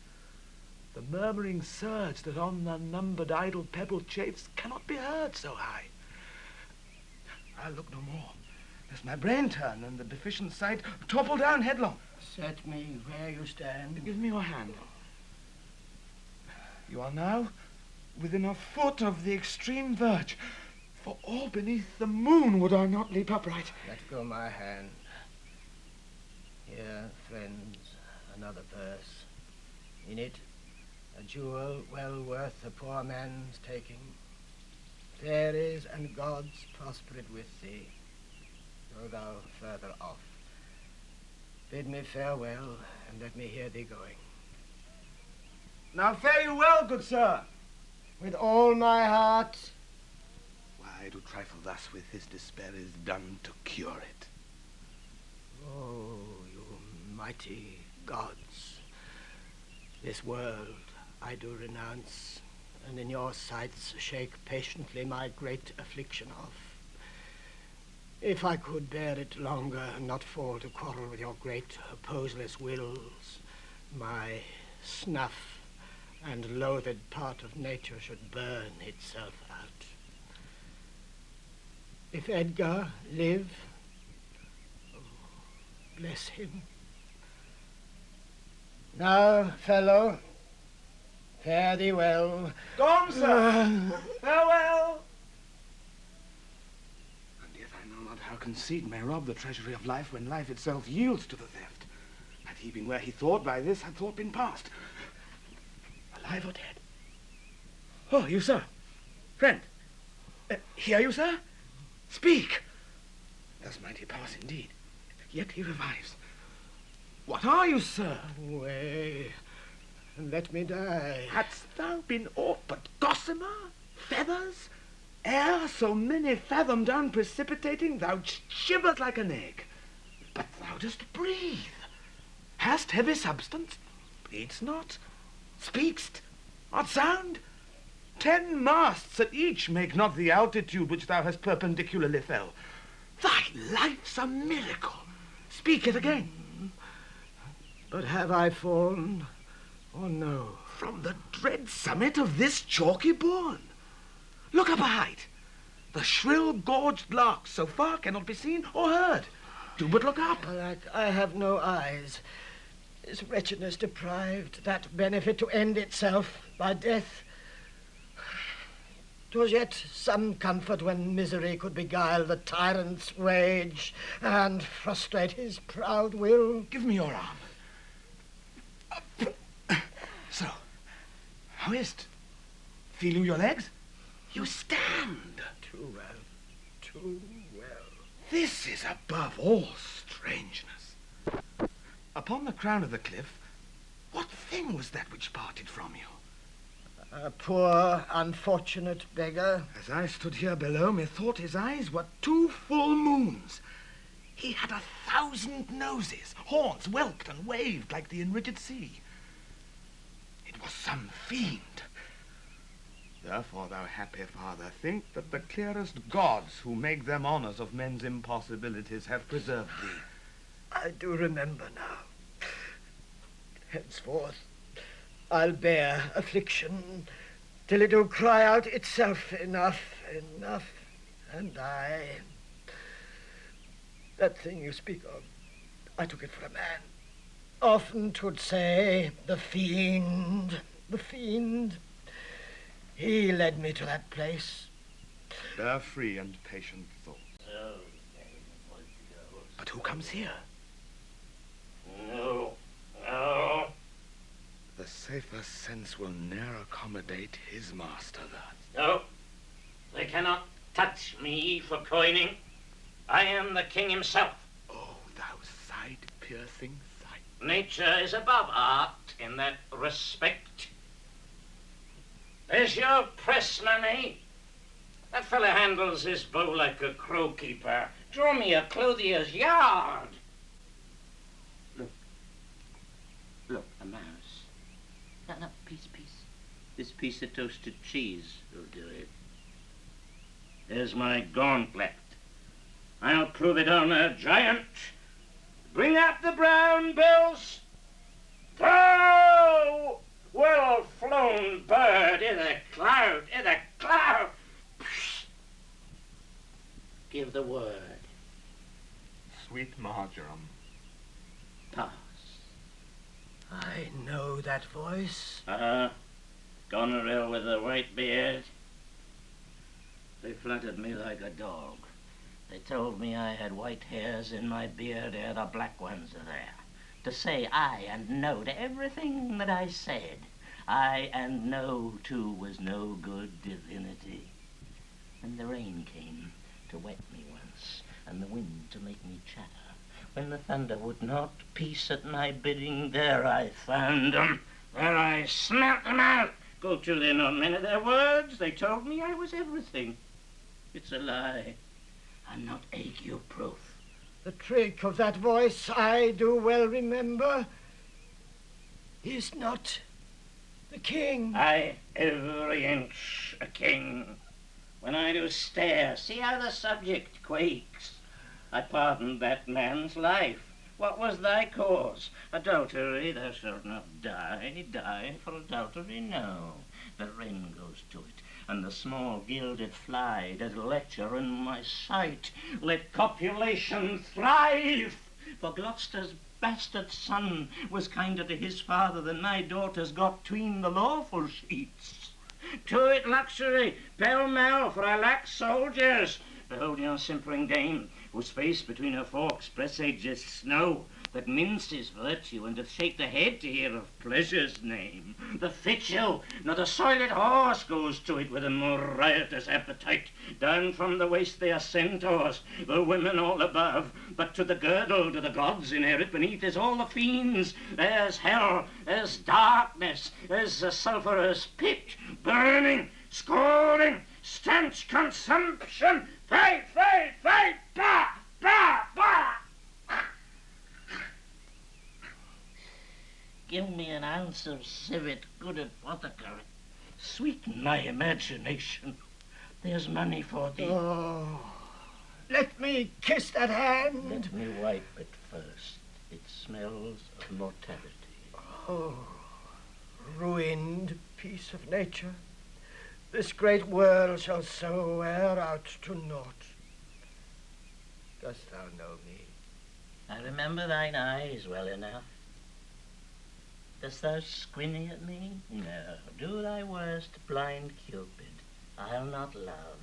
The murmuring surge that on the numbered idle pebble chafes cannot be heard so high. I'll look no more, lest my brain turn and the deficient sight topple down headlong. Set me where you stand. Give me your hand. You are now within a foot of the extreme verge. For all beneath the moon would I not leap upright. Let go my hand. Here, friends, another purse. In it, a jewel well worth a poor man's taking. Fairies and gods prosper it with thee, go thou further off. Bid me farewell, and let me hear thee going. Now fare you well, good sir. With all my heart. Why to trifle thus with his despair is done to cure it. Oh, you mighty gods, this world I do renounce, and in your sights shake patiently my great affliction off. If I could bear it longer and not fall to quarrel with your great opposeless wills, my snuff and loathed part of nature should burn itself out. If Edgar live, oh, bless him. Now, fellow, fare thee well. Gone, sir. Farewell. And yet I know not how conceit may rob the treasury of life when life itself yields to the theft. Had he been where he thought, by this had thought been past. Alive or dead? Oh, you, sir. Friend. Hear you, sir? Speak. Thus might he pass indeed. Yet he revives. What are you, sir? Away, and let me die. Hadst thou been aught but gossamer, feathers, air so many fathom down precipitating, thou shiver'st like an egg. But thou dost breathe. Hast heavy substance, bleed'st not, speak'st, art sound. 10 masts at each make not the altitude which thou hast perpendicularly fell. Thy life's a miracle. Speak it again. But have I fallen, or no? From the dread summit of this chalky bourne. Look up a height. The shrill gorged larks so far cannot be seen or heard. Do but look up. Alack, I have no eyes. Is wretchedness deprived that benefit to end itself by death? 'Twas yet some comfort when misery could beguile the tyrant's rage and frustrate his proud will. Give me your arm. So, how is't? Feel you your legs? You stand. Too well, too well. This is above all strangeness. Upon the crown of the cliff, what thing was that which parted from you? A poor, unfortunate beggar. As I stood here below, methought his eyes were 2 full moons. He had 1,000 noses, horns whelked and waved like the enrigid sea. It was some fiend. Therefore, thou happy father, think that the clearest gods who make them honours of men's impossibilities have preserved thee. I do remember now. Henceforth, I'll bear affliction till it do cry out itself, enough, enough, and die. That thing you speak of, I took it for a man. Often 'twould say, the fiend, the fiend. He led me to that place. Bear free and patient thoughts. But who comes here? No. The safer sense will ne'er accommodate his master thus. No, they cannot touch me for coining. I am the king himself. Oh, thou side-piercing sight. Nature is above art in that respect. There's your press money. That fellow handles his bow like a crow-keeper. Draw me a clothier's yard. Look, a mouse. No, peace. This piece of toasted cheese will do it. There's my gauntlet. I'll prove it on a giant. Bring up the brown bills. Throw! Well-flown bird in a cloud, Psst. Give the word. Sweet marjoram. Pass. I know that voice. Goneril with the white beard. They flattered me like a dog. They told me I had white hairs in my beard ere the black ones are there. To say aye and no to everything that I said. Aye and no, too, was no good divinity. And the rain came to wet me once, and the wind to make me chatter. When the thunder would not peace at my bidding, there I found them. There I smelt them out. Go to, they're not men of their words. They told me I was everything. It's a lie. I'm not ague-proof. The trick of that voice I do well remember. Is not the king. I every inch a king. When I do stare, see how the subject quakes. I pardoned that man's life. What was thy cause? Adultery, thou shalt not die. Die for adultery, no. The wren goes to it, and the small gilded fly does lecher in my sight. Let copulation thrive, for Gloucester's bastard son was kinder to his father than my daughters got 'tween the lawful sheets. To it luxury, pell-mell, for I lack soldiers. Behold yon simpering dame, whose face between her forks presages snow, that minces virtue and doth shake the head to hear of pleasure's name. The fitchel, not a soiled horse goes to it with a more riotous appetite. Down from the waist they are centaurs, the women all above, but to the girdle do the gods inherit. Beneath is all the fiends. There's hell, there's darkness, there's the sulphurous pit, burning, scalding, stench, consumption. Fight, fight, fight, bah, bah, bah! Give me an ounce of civet, good apothecary. Sweeten my imagination. There's money for thee. Oh, let me kiss that hand. Let me wipe it first. It smells of mortality. Oh, ruined piece of nature. This great world shall so wear out to naught. Dost thou know me? I remember thine eyes well enough. Dost thou squinny at me? No. Do thy worst, blind Cupid. I'll not love.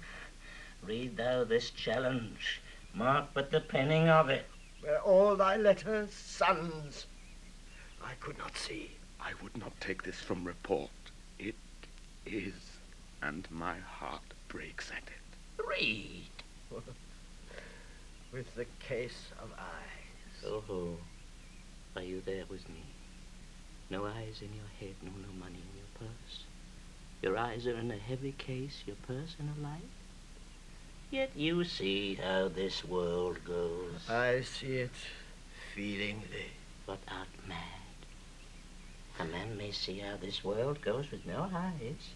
Read thou this challenge. Mark but the penning of it. Were all thy letters sons? I could not see. I would not take this from report. It is, and my heart breaks at it. Read. With the case of eyes. Oh, are you there with me? No eyes in your head, no money in your purse. Your eyes are in a heavy case, your purse in a light. Yet you see how this world goes. I see it, feeling thee. But art mad. A man may see how this world goes with no eyes.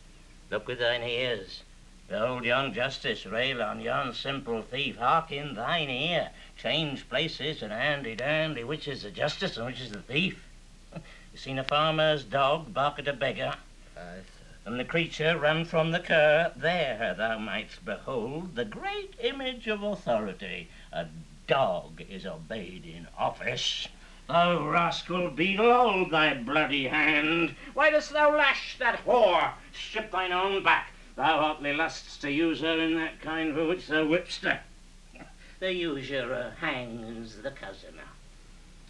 Look with thine ears. Behold yon justice rail on yon simple thief. Hark in thine ear. Change places and handy-dandy. Which is the justice and which is the thief? You seen a farmer's dog bark at a beggar? Aye, sir. And the creature run from the cur. There thou mightst behold the great image of authority. A dog is obeyed in office. Thou rascal beetle, hold thy bloody hand. Why dost thou lash that whore? Strip thine own back. Thou hotly lusts to use her in that kind for which thou whipst her. The usurer hangs the cozener.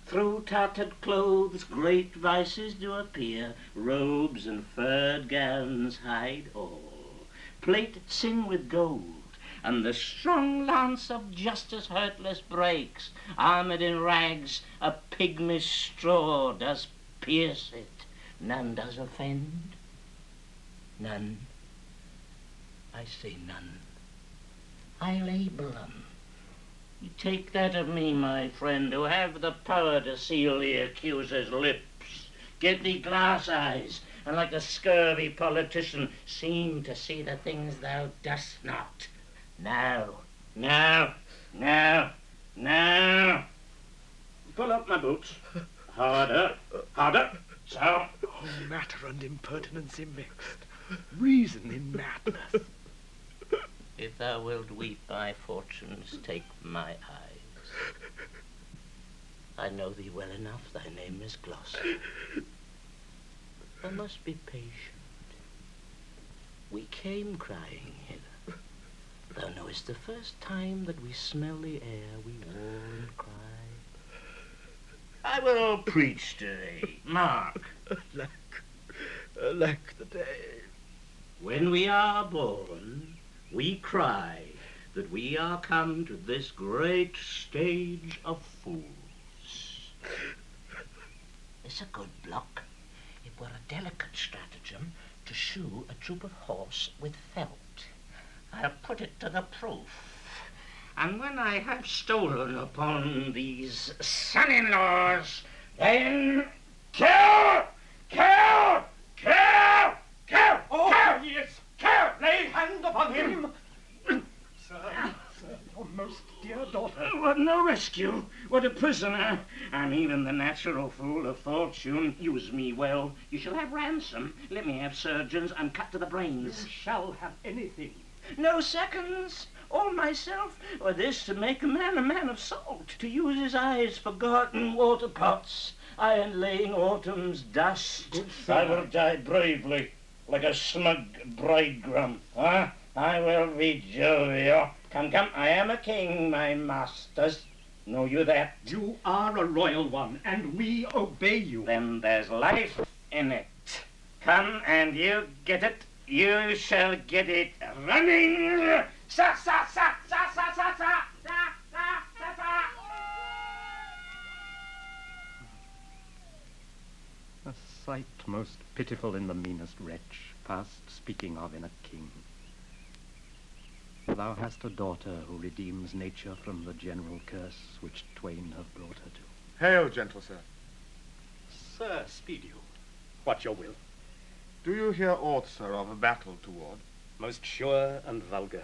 Through tattered clothes great vices do appear. Robes and furred gowns hide all. Plate sin with gold, and the strong lance of justice hurtless breaks. Armed in rags, a pygmy's straw does pierce it. None does offend. None. I say none. I label them. You take that of me, my friend, who have the power to seal the accuser's lips. Get thee glass eyes, and like a scurvy politician, seem to see the things thou dost not. Now, now, now, now. Pull up my boots. Harder, harder. So. Oh, matter and impertinence immixed. Reason in madness. If thou wilt weep thy fortunes, take my eyes. I know thee well enough, thy name is Gloucester. Thou must be patient. We came crying hither. Thou knowest the first time that we smell the air, we war and cry. I will preach to thee. Mark. Alack the day. When we are born, we cry that we are come to this great stage of fools. It's a good block. It were a delicate stratagem to shoe a troop of horse with felt. I'll put it to the proof. And when I have stolen upon these son-in-laws, then kill! Kill! Kill! Kill! Oh, kill! yes! Kill! Lay hand upon him! Sir, your most dear daughter. What no rescue, what a prisoner. I'm even the natural fool of fortune. Use me well. You shall have ransom. Let me have surgeons. I'm cut to the brains. You shall have anything. No seconds. all myself? Or this to make a man of salt, to use his eyes for garden water pots, iron-laying autumn's dust? I will die bravely, like a smug bridegroom, huh? I will be jovial. Come, I am a king, my masters. Know you that? You are a royal one, and we obey you. Then there's life in it. Come, and you get it. You shall get it running. Sa, sa, sa, sa, sa, sa, sa, sa, sa, sa, sa. A sight most pitiful in the meanest wretch, past speaking of in a king. Thou hast a daughter who redeems nature from the general curse which twain have brought her to. Hail, gentle sir. Sir, speed you. What your will? Do you hear aught, sir, of a battle toward? Most sure and vulgar.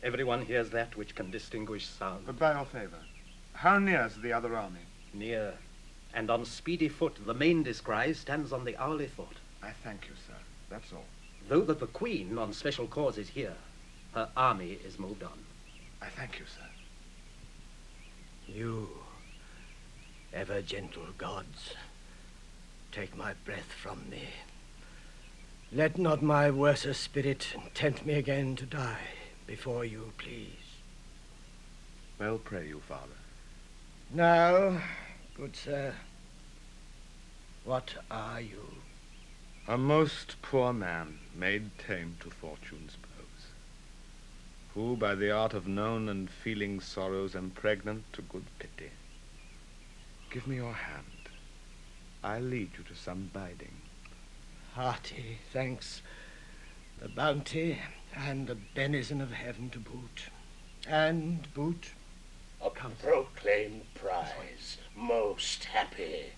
Everyone hears that which can distinguish sound. But by your favour, how near's the other army? Near, and on speedy foot. The main descry stands on the hourly fort. I thank you, sir. That's all. Though that the Queen on special cause is here, her army is moved on. I thank you, sir. You, ever gentle gods, take my breath from me. Let not my worser spirit tempt me again to die before you, please. Well, pray you, father. Now, good sir, what are you? A most poor man, made tame to fortune's blows, who by the art of known and feeling sorrows am pregnant to good pity. Give me your hand. I'll lead you to some biding. Hearty thanks, the bounty and the benison of heaven to boot. And boot. A proclaimed prize, most happy.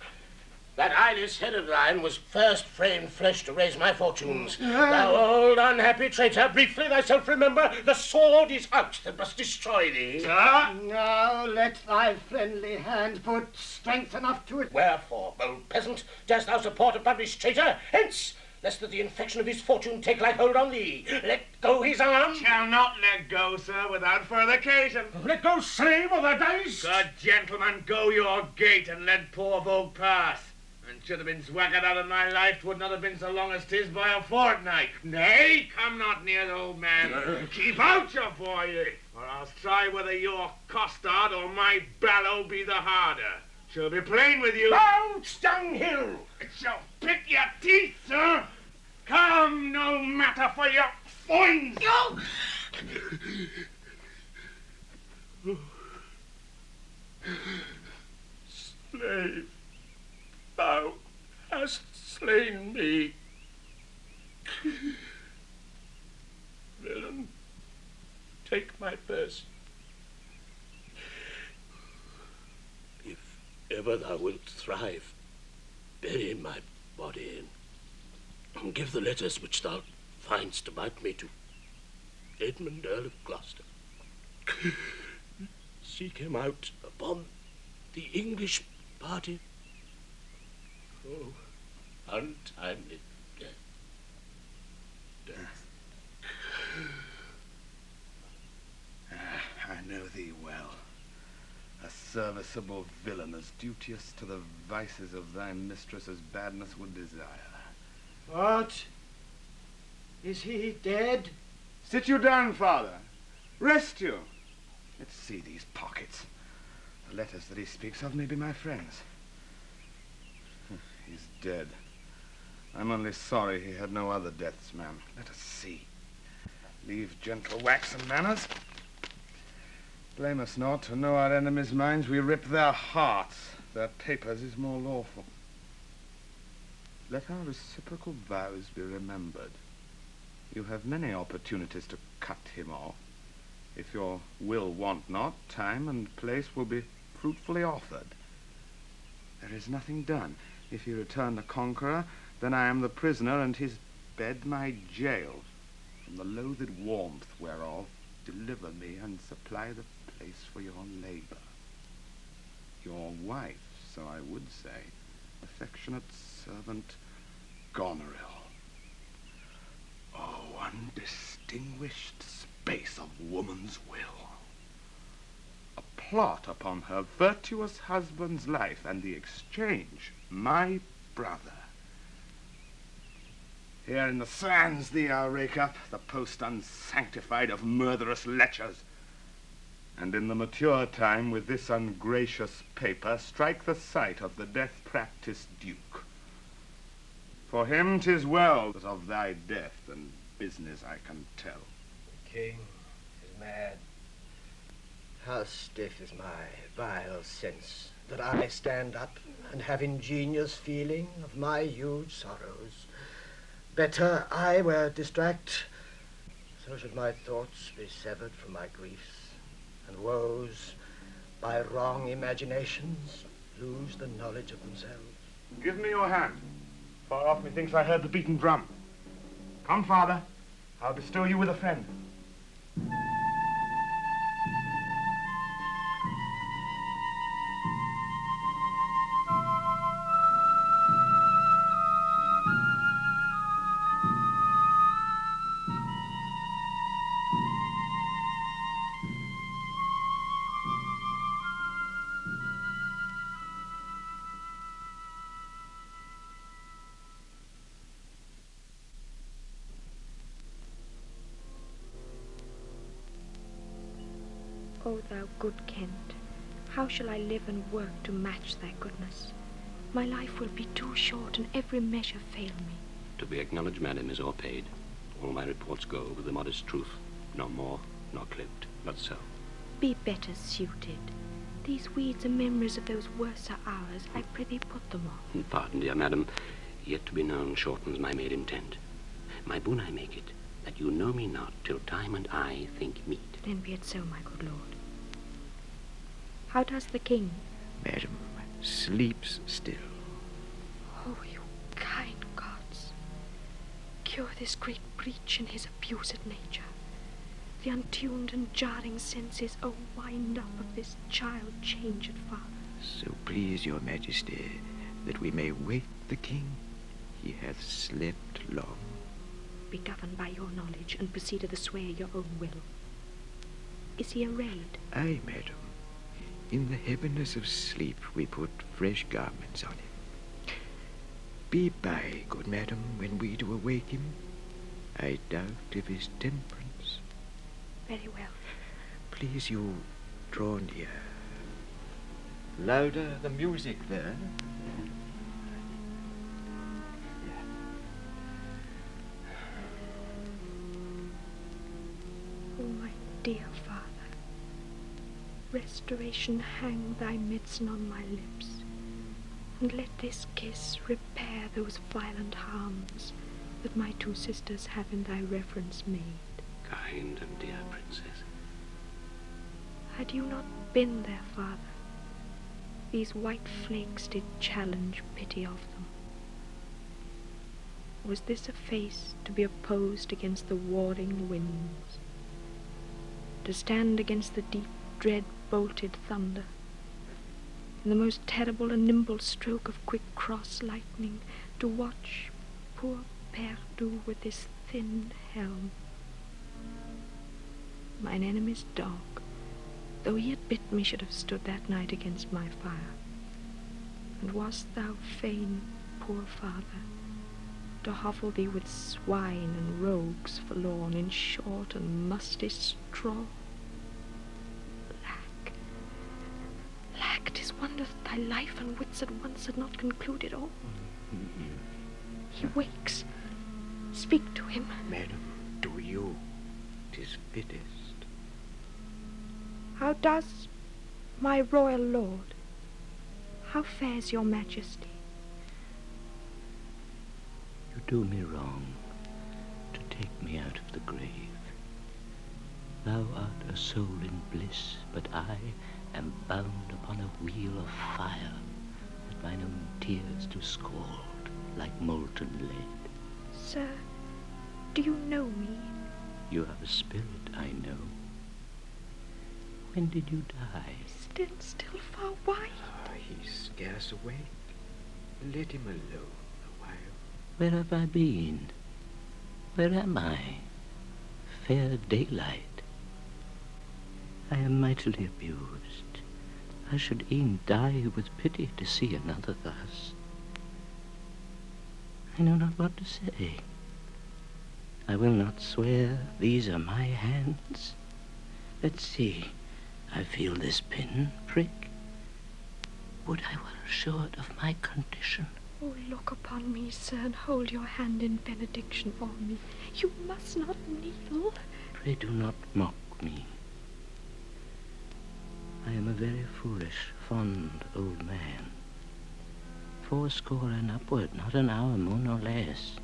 That eyeless head of thine was first framed flesh to raise my fortunes. Thou old unhappy traitor, briefly thyself remember, the sword is out that must destroy thee. Now let thy friendly hand put strength enough to it. Wherefore, bold peasant, dost thou support a published traitor? Hence, lest that the infection of his fortune take like hold on thee. Let go his arm. Shall not let go, sir, without further occasion. Let go, slave, or thou diest. Good gentleman, go your gait and let poor folk pass. And should have been swaggered out of my life, 'twould not have been so long as 'tis by a fortnight. Nay, come not near the old man. Keep out, your boy, or I'll try whether your costard or my ballow be the harder. Shall be plain with you. Bounce dunghill! It shall pick your teeth, sir. Come, no matter for your foins. Go! Slave, thou hast slain me. Villain, take my purse. If ever thou wilt thrive, bury my body and give the letters which thou find'st about me to Edmund, Earl of Gloucester. Seek him out upon the English party. Oh, untimely death. I know thee well. A serviceable villain as duteous to the vices of thy mistress as badness would desire. What? Is he dead? Sit you down, father. Rest you. Let's see these pockets. The letters that he speaks of may be my friends. He's dead. I'm only sorry he had no other deaths, ma'am. Let us see. Leave gentle waxen manners. Blame us not, to know our enemies' minds, we rip their hearts. Their papers is more lawful. Let our reciprocal vows be remembered. You have many opportunities to cut him off. If your will want not, time and place will be fruitfully offered. There is nothing done. If he return the conqueror, then I am the prisoner, and his bed my jail. From the loathed warmth whereof, deliver me and supply the place for your labor. Your wife, so I would say, affectionate servant Goneril. Oh, undistinguished base of woman's will. A plot upon her virtuous husband's life, and the exchange, my brother. Here in the sands thee I'll rake up, the post unsanctified of murderous lechers, and in the mature time with this ungracious paper strike the sight of the death-practised duke. For him 'tis well that of thy death and business I can tell. The king is mad. How stiff is my vile sense that I stand up and have ingenious feeling of my huge sorrows. Better I were distract, so should my thoughts be severed from my griefs, and woes, by wrong imaginations, lose the knowledge of themselves. Give me your hand. Far off methinks I heard the beaten drum. Come, father, I'll bestow you with a friend. O thou good Kent, how shall I live and work to match thy goodness? My life will be too short, and every measure fail me. To be acknowledged, madam, is o'erpaid. All my reports go with the modest truth, nor more, nor clipped, but so. Be better suited. These weeds are memories of those worser hours. I prithee put them off. Pardon, dear madam, yet to be known shortens my made intent. My boon I make it, that you know me not till time and I think meet. Then be it so, my good lord. How does the king? Madam, sleeps still. Oh, you kind gods, cure this great breach in his abused nature. The untuned and jarring senses, oh, wind up of this child-changed father. So please your majesty that we may wake the king. He hath slept long. Be governed by your knowledge, and proceed to the sway of your own will. Is he arrayed? Aye, madam. In the heaviness of sleep we put fresh garments on him. Be by, good madam, when we do awake him. I doubt of his temperance. Very well. Please you draw near. Louder the music there. Oh, my dear father, restoration hang thy medicine on my lips, and let this kiss repair those violent harms that my two sisters have in thy reverence made. Kind and dear princess. Had you not been their father, these white flakes did challenge pity of them. Was this a face to be opposed against the warring winds, to stand against the deep, dread, bolted thunder, in the most terrible and nimble stroke of quick cross lightning, to watch poor Perdu with his thin helm? Mine enemy's dog, though he had bit me, should have stood that night against my fire. And wast thou fain, poor father, to hovel thee with swine and rogues forlorn in short and musty straw? Lack, 'tis wonder that thy life and wits at once had not concluded all. He wakes. Speak to him. Madam, do you. 'Tis fittest. How does my royal lord? How fares your majesty? You do me wrong to take me out of the grave. Thou art a soul in bliss, but I am bound upon a wheel of fire, that mine own tears do scald like molten lead. Sir, do you know me? You have a spirit, I know. When did you die? Still far why? He's scarce awake. Let him alone a while. Where have I been? Where am I? Fair daylight, I am mightily abused. I should e'en die with pity to see another thus. I know not what to say. I will not swear these are my hands. Let's see, I feel this pin prick. Would I were assured of my condition. Oh, look upon me, sir, and hold your hand in benediction for me. You must not kneel. Pray do not mock me. I am a very foolish, fond old man. 80 and upward, not an hour more nor less.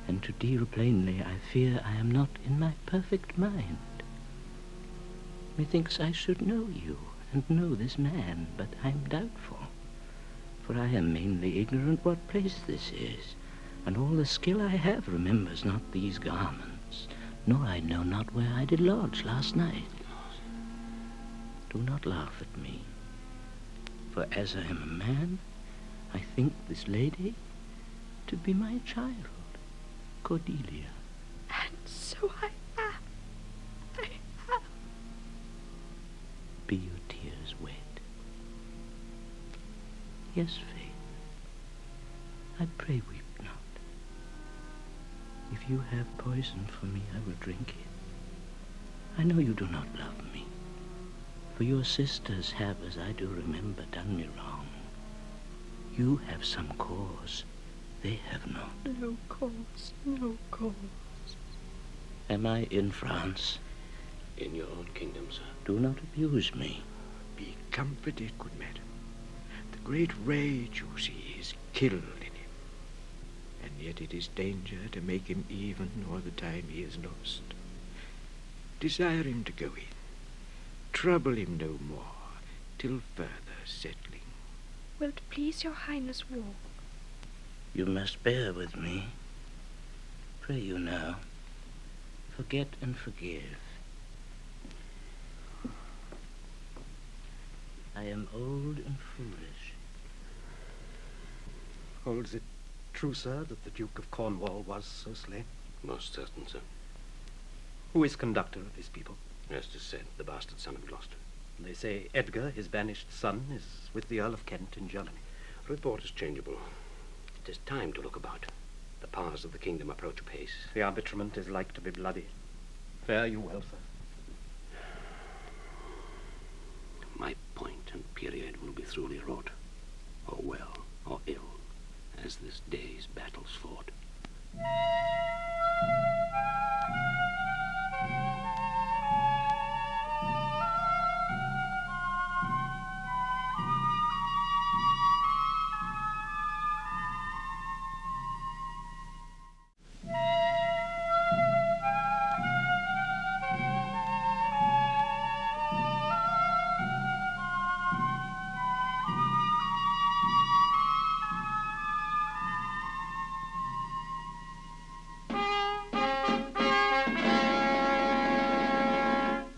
And to deal plainly, I fear I am not in my perfect mind. Methinks I should know you, and know this man, but I'm doubtful. For I am mainly ignorant what place this is, and all the skill I have remembers not these garments, nor I know not where I did lodge last night. Do not laugh at me, for as I am a man, I think this lady to be my child, Cordelia. And so I am. I am. Be your tears wet? Yes, Faith. I pray weep not. If you have poison for me, I will drink it. I know you do not love me, for your sisters have, as I do remember, done me wrong. You have some cause, they have not. No cause, no cause. Am I in France? In your own kingdom, sir. Do not abuse me. Be comforted, good madam. The great rage you see is killed in him, and yet it is danger to make him even or the time he is lost. Desire him to go in. Trouble him no more, till further settling. Will't please your highness walk? You must bear with me. Pray you now, forget and forgive. I am old and foolish. Holds it true, sir, that the Duke of Cornwall was so slain? Most certain, sir. Who is conductor of his people? As 'tis said, the bastard son of Gloucester. They say Edgar, his banished son, is with the Earl of Kent in Germany. Report is changeable. It is time to look about. The powers of the kingdom approach apace. The arbitrament is like to be bloody. Fare you well, sir. My point and period will be throughly wrought, or well, or ill, as this day's battles fought.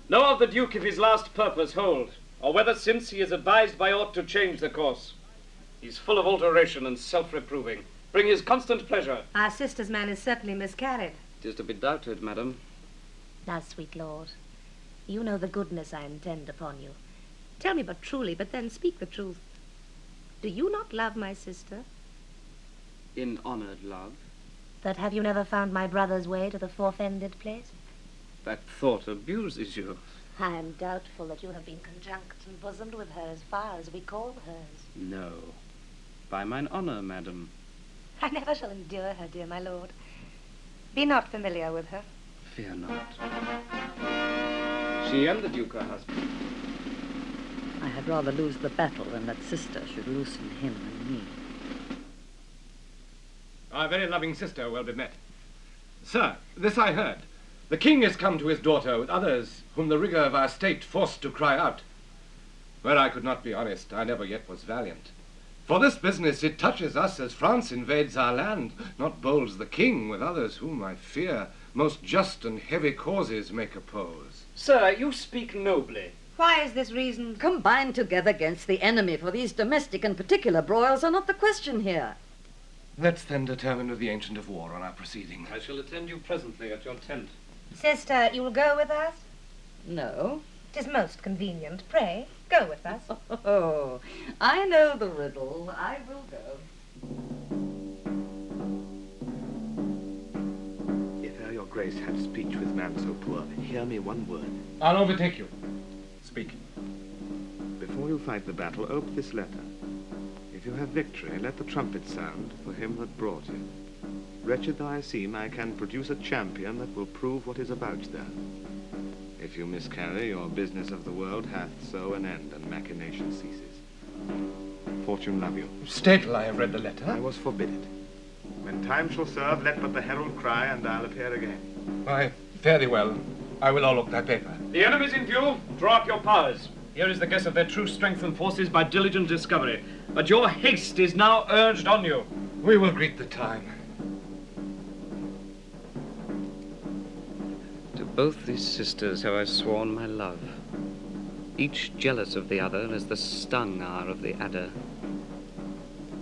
Know of the Duke if his last purpose hold, or whether since he is advised by aught to change the course. He's full of alteration and self-reproving. Bring his constant pleasure. Our sister's man is certainly miscarried. 'Tis to be doubted, madam. Now, sweet lord, you know the goodness I intend upon you. Tell me but truly, but then speak the truth. Do you not love my sister? In honoured love. But have you never found my brother's way to the forfended place? That thought abuses you. I am doubtful that you have been conjunct and bosomed with her as far as we call hers. No. By mine honour, madam. I never shall endure her, dear my lord. Be not familiar with her. Fear not. She and the Duke are husband. I had rather lose the battle than that sister should loosen him and me. Our very loving sister will be met. Sir, this I heard. The king is come to his daughter with others whom the rigour of our state forced to cry out. Where I could not be honest, I never yet was valiant. For this business it touches us as France invades our land, not bowls the king with others whom I fear most just and heavy causes make oppose. Sir, you speak nobly. Why is this reason? Combine together against the enemy, for these domestic and particular broils are not the question here. Let's then determine with the Ancient of War on our proceeding. I shall attend you presently at your tent. Sister, you will go with us? No. 'Tis most convenient. Pray, go with us. Oh, I know the riddle. I will go. If e'er your grace had speech with man so poor, hear me one word. I'll overtake you. Speak. Before you fight the battle, ope this letter. If you have victory, let the trumpet sound for him that brought you. Wretched though I seem, I can produce a champion that will prove what is about there. If you miscarry, your business of the world hath so an end, and machination ceases. Fortune love you. State till I have read the letter. I was forbid it. When time shall serve, let but the herald cry, and I'll appear again. Why, fare thee well. I will all look thy paper. The enemy's in view. Draw up your powers. Here is the guess of their true strength and forces by diligent discovery. But your haste is now urged on you. We will greet the time. To both these sisters have I sworn my love, each jealous of the other as the stung are of the adder.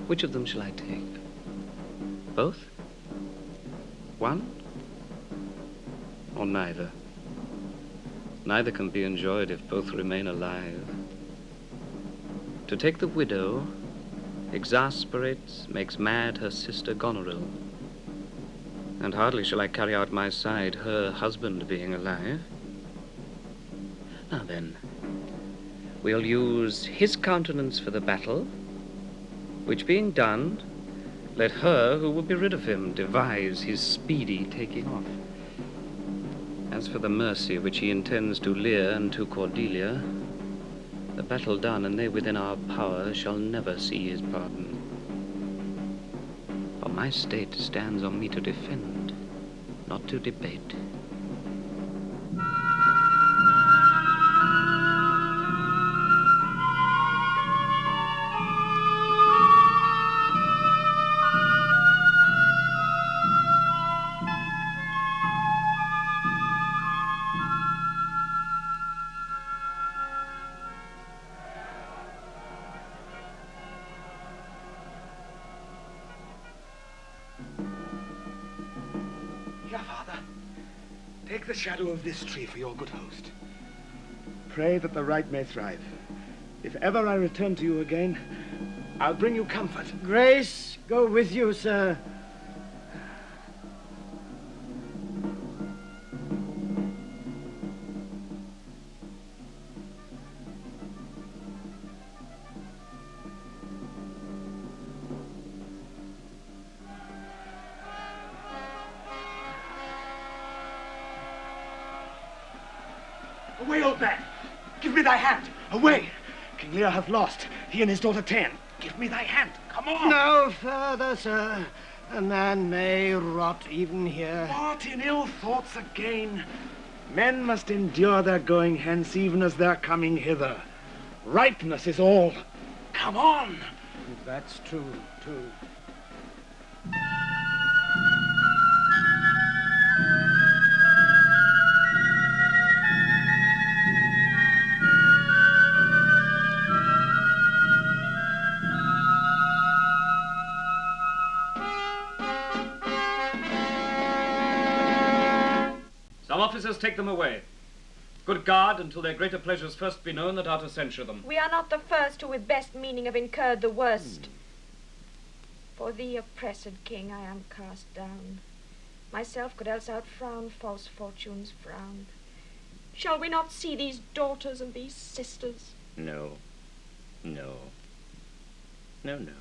Which of them shall I take? Both? One? Or neither? Neither can be enjoyed if both remain alive. To take the widow exasperates, makes mad her sister Goneril. And hardly shall I carry out my side, her husband being alive. Now then, we'll use his countenance for the battle, which being done, let her who would be rid of him devise his speedy taking off. As for the mercy which he intends to Lear and to Cordelia, the battle done and they within our power shall never see his pardon. For my state stands on me to defend, not to debate. Take the shadow of this tree for your good host. Pray that the right may thrive. If ever I return to you again, I'll bring you comfort. Grace go with you, sir. Away, old man! Give me thy hand! Away! King Lear hath lost, he and his daughter ta'en. Give me thy hand! Come on! No further, sir. A man may rot even here. What, in ill thoughts again? Men must endure their going hence even as their coming hither. Ripeness is all. Come on! That's true, too. Some officers take them away. Good guard until their greater pleasures first be known that are to censure them. We are not the first who with best meaning have incurred the worst. For thee, oppressed king, I am cast down. Myself could else outfrown false fortune's frown. Shall we not see these daughters and these sisters? No. No. No, no.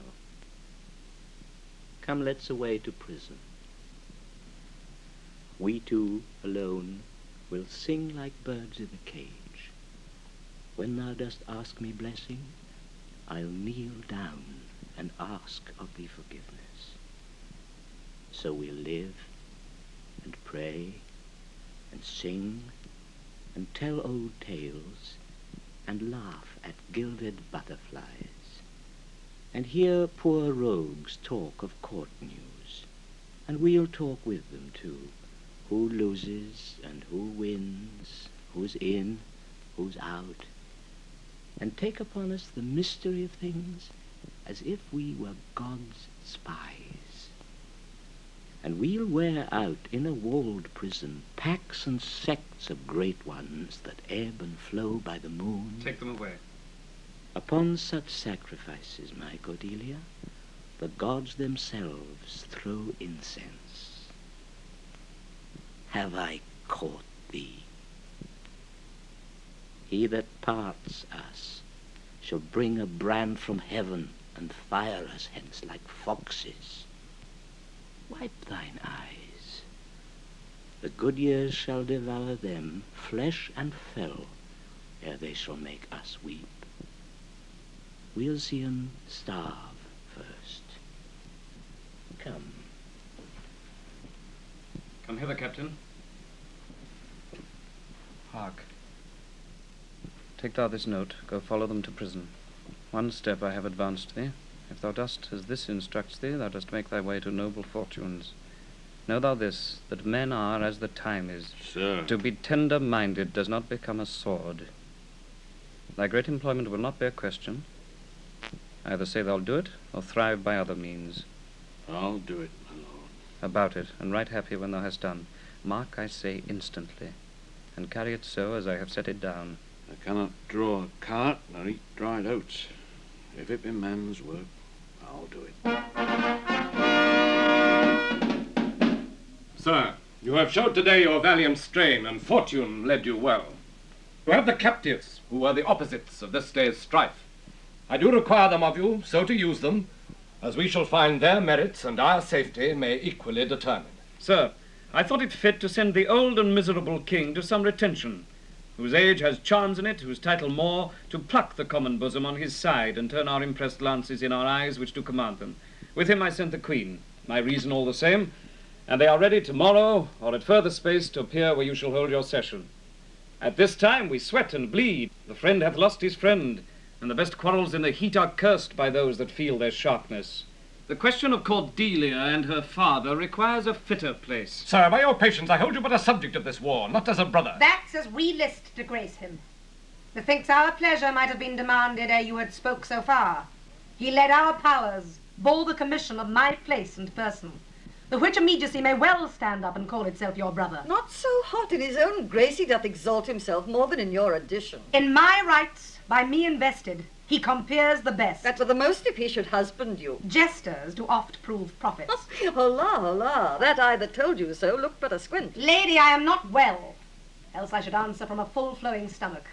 Come, let's away to prison. We two, alone, will sing like birds in a cage. When thou dost ask me blessing, I'll kneel down and ask of thee forgiveness. So we'll live and pray and sing and tell old tales and laugh at gilded butterflies and hear poor rogues talk of court news, and we'll talk with them too. Who loses and who wins, who's in, who's out, and take upon us the mystery of things as if we were God's spies. and we'll wear out in a walled prison packs and sects of great ones that ebb and flow by the moon. Take them away. Upon such sacrifices, my Cordelia, the gods themselves throw incense. Have I caught thee? He that parts us shall bring a brand from heaven and fire us hence like foxes. Wipe thine eyes. The good years shall devour them, flesh and fell, ere they shall make us weep. We'll see 'em starve first. Come. Come hither, Captain. Hark. Take thou this note, go follow them to prison. One step I have advanced thee. If thou dost as this instructs thee, thou dost make thy way to noble fortunes. Know thou this, that men are as the time is. Sir. To be tender-minded does not become a sword. Thy great employment will not bear question. Either say thou'll do it, or thrive by other means. I'll do it, my lord. About it, and right happy when thou hast done. Mark, I say, instantly, and carry it so as I have set it down. I cannot draw a cart nor eat dried oats. If it be man's work, I'll do it. Sir, you have showed today your valiant strain, and fortune led you well. You have the captives, who were the opposites of this day's strife. I do require them of you, so to use them, as we shall find their merits and our safety may equally determine. Sir, I thought it fit to send the old and miserable king to some retention, whose age has charms in it, whose title more, to pluck the common bosom on his side, and turn our impressed lances in our eyes which do command them. With him I sent the queen, my reason all the same, and they are ready tomorrow, or at further space, to appear where you shall hold your session. At this time we sweat and bleed, the friend hath lost his friend, and the best quarrels in the heat are cursed by those that feel their sharpness. The question of Cordelia and her father requires a fitter place. Sir, by your patience, I hold you but a subject of this war, not as a brother. That's as we list to grace him. Methinks our pleasure might have been demanded ere you had spoke so far. He led our powers, bore the commission of my place and person, the which immediacy may well stand up and call itself your brother. Not so hot in his own grace he doth exalt himself more than in your addition. In my rights, by me invested, he compeers the best. That for the most if he should husband you. Jesters do oft prove prophets. Hola, hola, that eye that told you so looked but a squint. Lady, I am not well, else I should answer from a full-flowing stomach.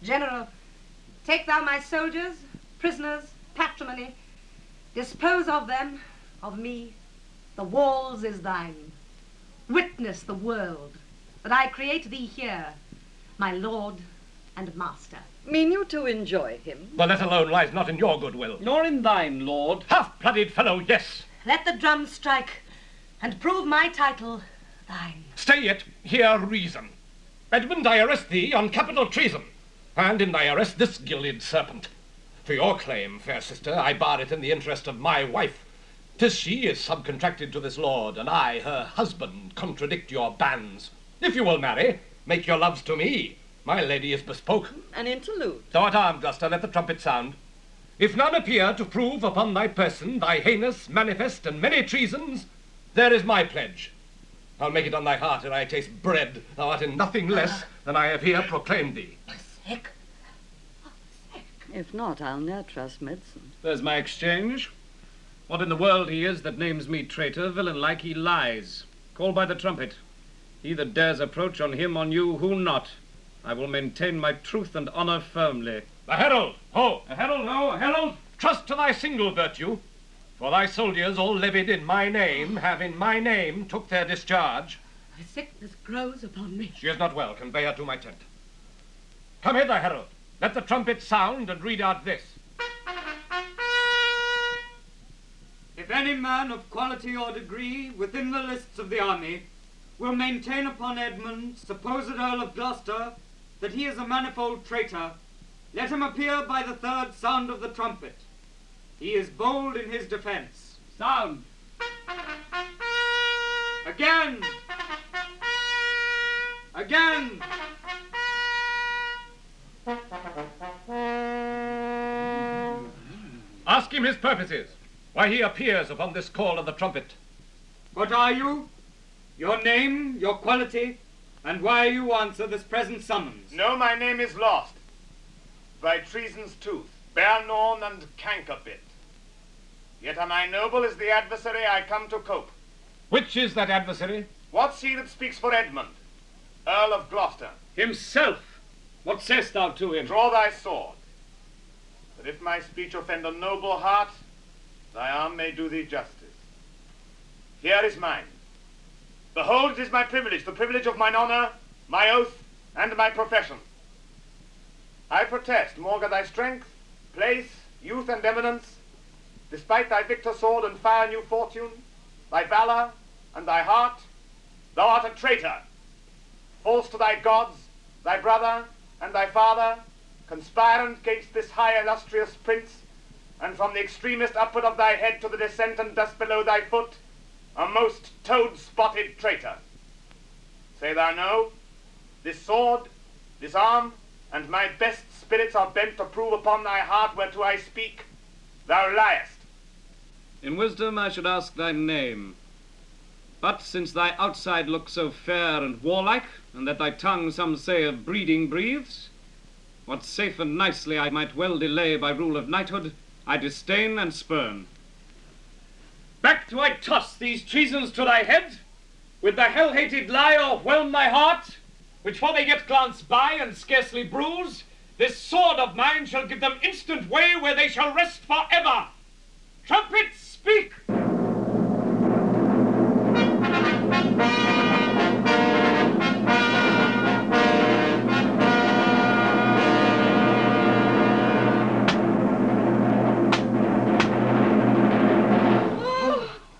General, take thou my soldiers, prisoners, patrimony, dispose of them, of me. The walls is thine. Witness the world that I create thee here, my lord and master. Mean you to enjoy him? The let alone lies not in your goodwill. Nor in thine, lord. Half-blooded fellow, yes. Let the drum strike, and prove my title thine. Stay yet, hear reason. Edmund, I arrest thee on capital treason, and in thy arrest this gilded serpent. For your claim, fair sister, I bar it in the interest of my wife. 'Tis she is subcontracted to this lord, and I, her husband, contradict your bans. If you will marry, make your loves to me. My lady is bespoke. An interlude. Thou art armed, Gloucester, let the trumpet sound. If none appear to prove upon thy person thy heinous, manifest, and many treasons, there is my pledge. I'll make it on thy heart ere I taste bread. Thou art in nothing less than I have here proclaimed thee. Sick. If not, I'll ne'er trust medicine. There's my exchange. What in the world he is that names me traitor, villain-like he lies. Call by the trumpet. He that dares approach on him, on you, who not. I will maintain my truth and honour firmly. The herald, ho! A herald, ho! A herald! Trust to thy single virtue, for thy soldiers all levied in my name have in my name took their discharge. My sickness grows upon me. She is not well, convey her to my tent. Come hither, herald. Let the trumpet sound and read out this. If any man of quality or degree within the lists of the army will maintain upon Edmund, supposed Earl of Gloucester, that he is a manifold traitor, let him appear by the third sound of the trumpet. He is bold in his defence. Sound. Again. Again. Ask him his purposes, why he appears upon this call of the trumpet. What are you? Your name, your quality, and why you answer this present summons? No, my name is lost. By treason's tooth, bare gnawn and canker bit. Yet am I noble as the adversary I come to cope. Which is that adversary? What's he that speaks for Edmund, Earl of Gloucester? Himself. What sayest thou to him? Draw thy sword, that if my speech offend a noble heart, thy arm may do thee justice. Here is mine. Behold, it is my privilege, the privilege of mine honor, my oath, and my profession. I protest, maugre thy strength, place, youth, and eminence, despite thy victor sword and fire new fortune, thy valor, and thy heart, thou art a traitor, false to thy gods, thy brother, and thy father, conspirant against this high illustrious prince, and from the extremest upward of thy head to the descent and dust below thy foot, a most toad-spotted traitor. Say thou no? This sword, this arm, and my best spirits are bent to prove upon thy heart whereto I speak. Thou liest. In wisdom I should ask thy name. But since thy outside looks so fair and warlike, and that thy tongue some say of breeding breathes, what safe and nicely I might well delay by rule of knighthood, I disdain and spurn. Back do I toss these treasons to thy head, with the hell-hated lie o'erwhelm thy heart, which for they yet glance by and scarcely bruise, this sword of mine shall give them instant way where they shall rest for ever. Trumpets, speak!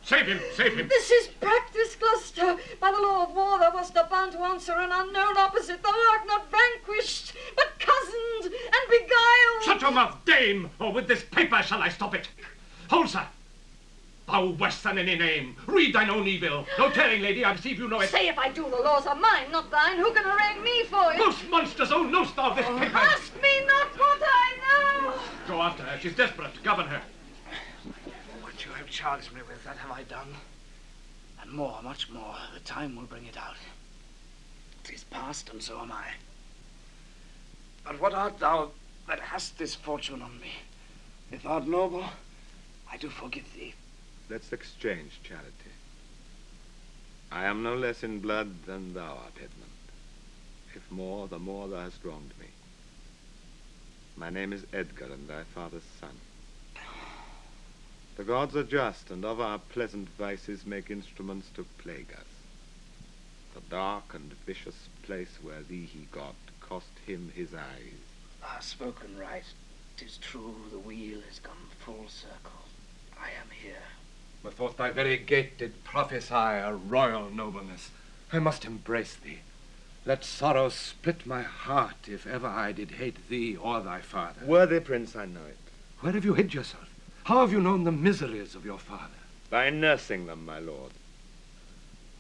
Save him, save him. This is practice, Gloucester. By the law of war, thou wast not bound to answer an unknown opposite. Thou art not vanquished, but cozened and beguiled. Shut your mouth, dame, or with this paper shall I stop it. Hold, sir. Thou worse than any name. Read thine own evil. No tearing, lady, I perceive you know it. Say if I do, the laws are mine, not thine. Who can arraign me for it? Most monsters, oh, knowst thou this paper? Ask me not what I know. Go after her. She's desperate. Govern her. What you have charged me with, that have I done. And more, much more. The time will bring it out. 'Tis past, and so am I. But what art thou that hast this fortune on me? If thou art noble, I do forgive thee. Let's exchange charity. I am no less in blood than thou art, Edmund. If more, the more thou hast wronged me. My name is Edgar, and thy father's son. The gods are just, and of our pleasant vices make instruments to plague us. The dark and vicious place where thee he got cost him his eyes. Thou hast spoken right. 'Tis true, the wheel has gone full circle. I am here. Methought thy very gait did prophesy a royal nobleness. I must embrace thee. Let sorrow split my heart if ever I did hate thee or thy father. Worthy prince, I know it. Where have you hid yourself? How have you known the miseries of your father? By nursing them, my lord.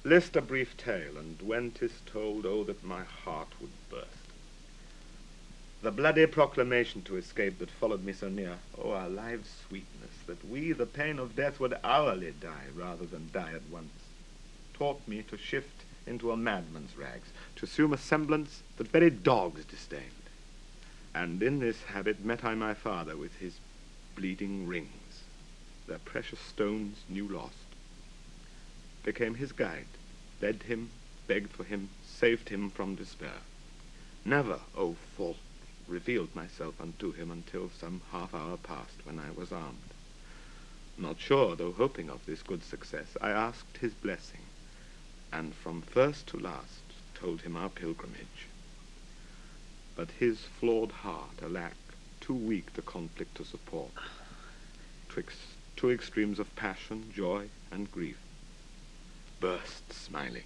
List a brief tale, and when 'tis told, oh, that my heart would burst. The bloody proclamation to escape that followed me so near, oh, our lives' sweetness, that we the pain of death would hourly die rather than die at once, taught me to shift into a madman's rags, to assume a semblance that very dogs disdained. And in this habit met I my father with his bleeding rings, their precious stones new lost. Became his guide, led him, begged for him, saved him from despair. Never, O fault, revealed myself unto him until some half hour passed when I was armed. Not sure, though hoping of this good success, I asked his blessing, and from first to last told him our pilgrimage. But his flawed heart, alack, too weak the conflict to support, twixt two extremes of passion, joy, and grief, burst smilingly.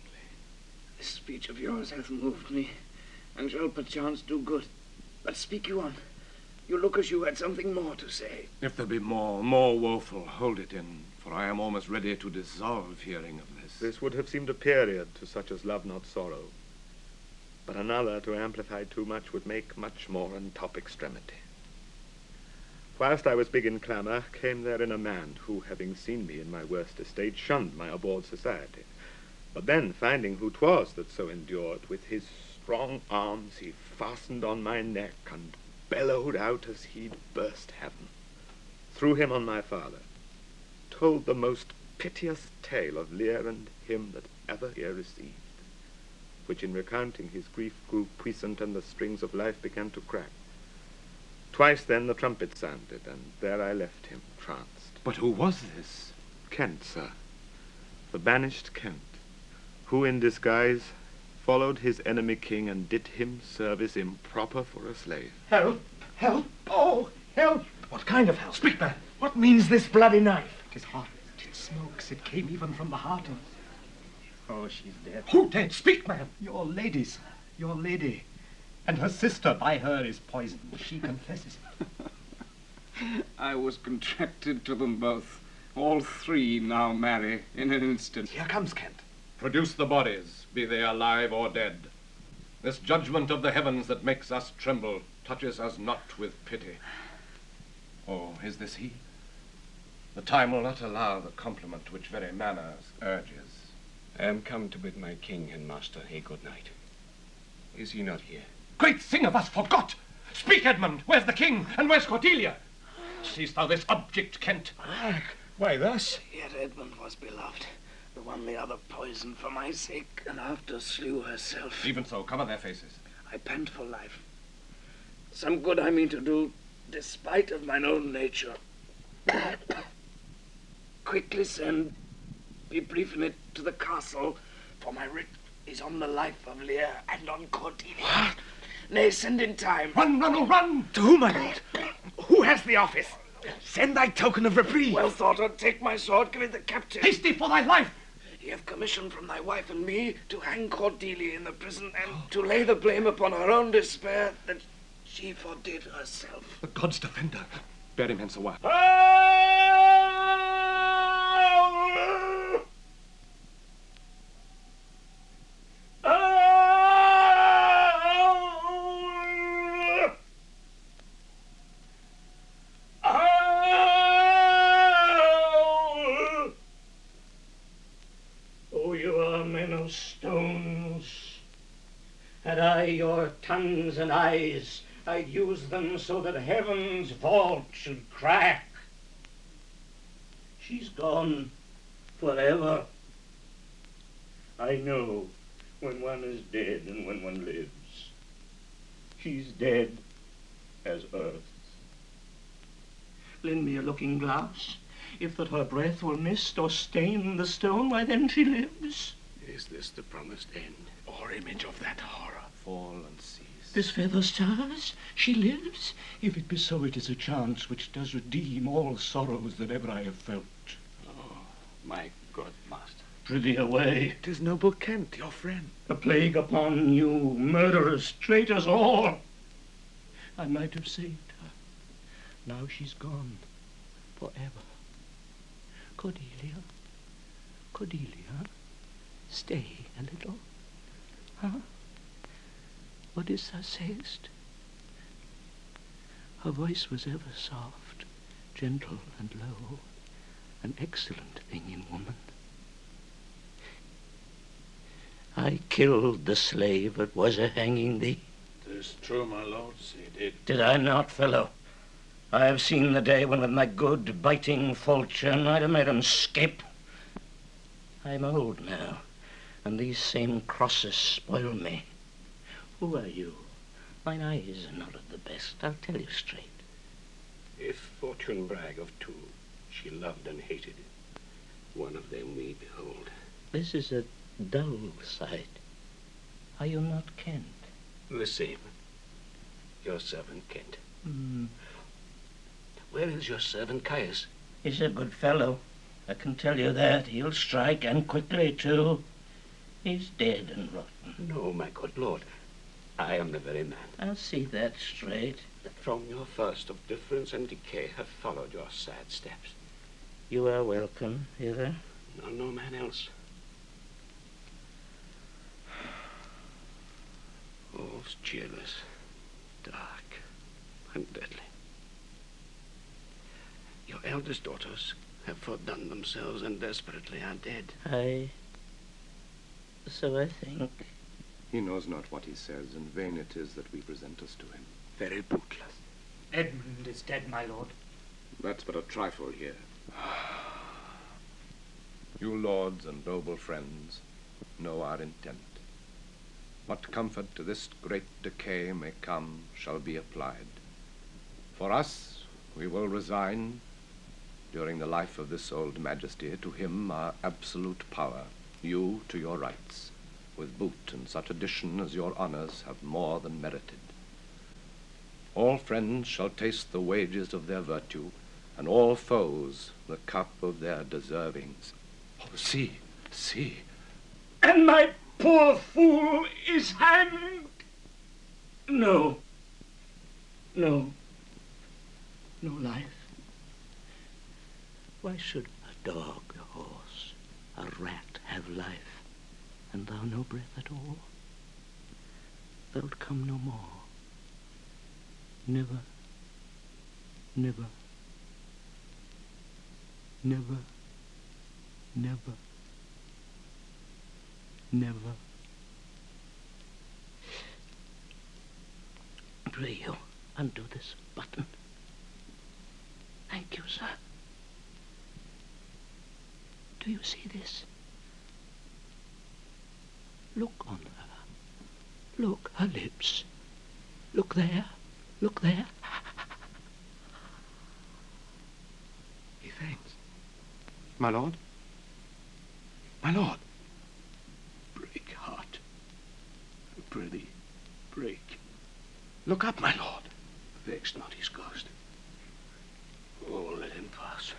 This speech of yours hath moved me, and shall perchance do good. But speak you on. You look as you had something more to say. If there be more woeful, hold it in, for I am almost ready to dissolve hearing of this. This would have seemed a period to such as love not sorrow, but another to amplify too much would make much more in top extremity. Whilst I was big in clamour, came therein a man who, having seen me in my worst estate, shunned my abhorred society. But then, finding who 'twas that so endured, with his strong arms he fastened on my neck, and bellowed out as he'd burst heaven. Threw him on my father, told the most piteous tale of Lear and him that ever ear received, which in recounting his grief grew puissant, and the strings of life began to crack. Twice then the trumpet sounded, and there I left him, tranced. But who was this? Kent, sir, the banished Kent, who in disguise followed his enemy king, and did him service improper for a slave. Help! Help! Oh, help! What kind of help? Speak, man. What means this bloody knife? It is hot. It smokes. It came even from the heart of... Oh, she's dead. Who dead? Speak, man. Your lady, sir. Your lady. And her sister by her is poisoned. She confesses it. I was contracted to them both. All three now marry in an instant. Here comes Kent. Produce the bodies, be they alive or dead. This judgment of the heavens that makes us tremble touches us not with pity. Oh, is this he? The time will not allow the compliment which very manners urges. I am come to bid my king and master a good night. Is he not here? Great thing of us forgot! Speak, Edmund! Where's the king? And where's Cordelia? Seest thou this object, Kent? Why thus? Yet Edmund was beloved. The one the other poisoned for my sake, and after slew herself. Even so, cover their faces. I pant for life. Some good I mean to do, despite of mine own nature. Quickly send, be brief in it, to the castle, for my writ is on the life of Lear and on Cordelia. What? Nay, send in time. Run, Ronald, run! To whom, my lord? Who has the office? Send thy token of reprieve. Well thought on, take my sword, give it the captain. Hasty for thy life! Ye have commission from thy wife and me to hang Cordelia in the prison, and to lay the blame upon her own despair that she fordid herself. The gods defend her. Bear him hence awhile. Had I your tongues and eyes, I'd use them so that heaven's vault should crack. She's gone forever. I know when one is dead and when one lives. She's dead as earth. Lend me a looking glass. If that her breath will mist or stain the stone, why then she lives. Is this the promised end? Or image of that horror? Fall and cease. This feather stars, she lives. If it be so, it is a chance which does redeem all sorrows that ever I have felt. Oh, my good master. Prithee away. 'Tis noble Kent, your friend. A plague upon you, murderers, traitors all. I might have saved her. Now she's gone forever. Cordelia, Cordelia, stay a little. Huh? What is thou sayest? Her voice was ever soft, gentle and low, an excellent thing in woman. I killed the slave that was a-hanging thee. 'Tis true, my lords, he did. Did I not, fellow? I have seen the day when with my good biting falchion I'd have made him skip. I'm old now, and these same crosses spoil me. Who are you? Mine eyes are not of the best, I'll tell you straight. If fortune brag of two, she loved and hated, one of them we behold. This is a dull sight. Are you not Kent? The same. Your servant Kent. Where is your servant Caius? He's a good fellow. I can tell you that. He'll strike, and quickly, too. He's dead and rotten. No, my good lord. I am the very man. I'll see that straight. From your first of difference and decay have followed your sad steps. You are welcome hither. No man else. All's cheerless, dark, and deadly. Your eldest daughters have fordone themselves and desperately are dead. So I think. He knows not what he says, and vain it is that we present us to him. Very bootless. Edmund is dead, my lord. That's but a trifle here. You lords and noble friends know our intent. What comfort to this great decay may come shall be applied. For us, we will resign, during the life of this old majesty, to him our absolute power, you to your rights, with boot and such addition as your honors have more than merited. All friends shall taste the wages of their virtue, and all foes the cup of their deservings. Oh, see, see. And my poor fool is hanged. No. No. No life. Why should a dog, a horse, a rat have life, and thou no breath at all? Thou'lt come no more. Never, never, never, never, never. Pray you, undo this button. Thank you, sir. Do you see this? Look on her. Look, her lips. Look there. Look there. He faints. My lord? My lord! Break, heart. I prithee, break. Look up, my lord. Vex not his ghost. Oh, let him pass.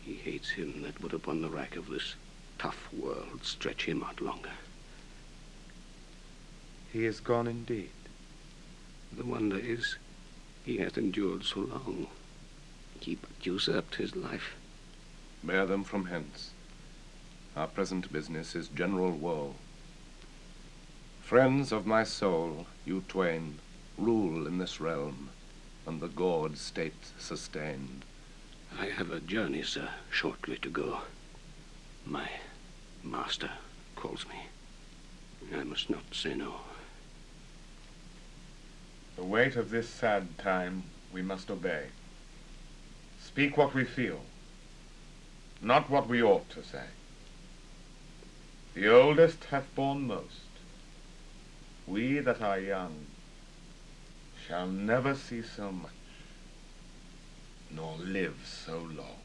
He hates him that would upon the rack of this tough world stretch him out longer. He is gone indeed. The wonder is, he hath endured so long. He but usurped his life. Bear them from hence. Our present business is general woe. Friends of my soul, you twain, rule in this realm, and the gored state sustained. I have a journey, sir, shortly to go. My master calls me. I must not say no. The weight of this sad time we must obey. Speak what we feel, not what we ought to say. The oldest hath borne most. We that are young shall never see so much, nor live so long.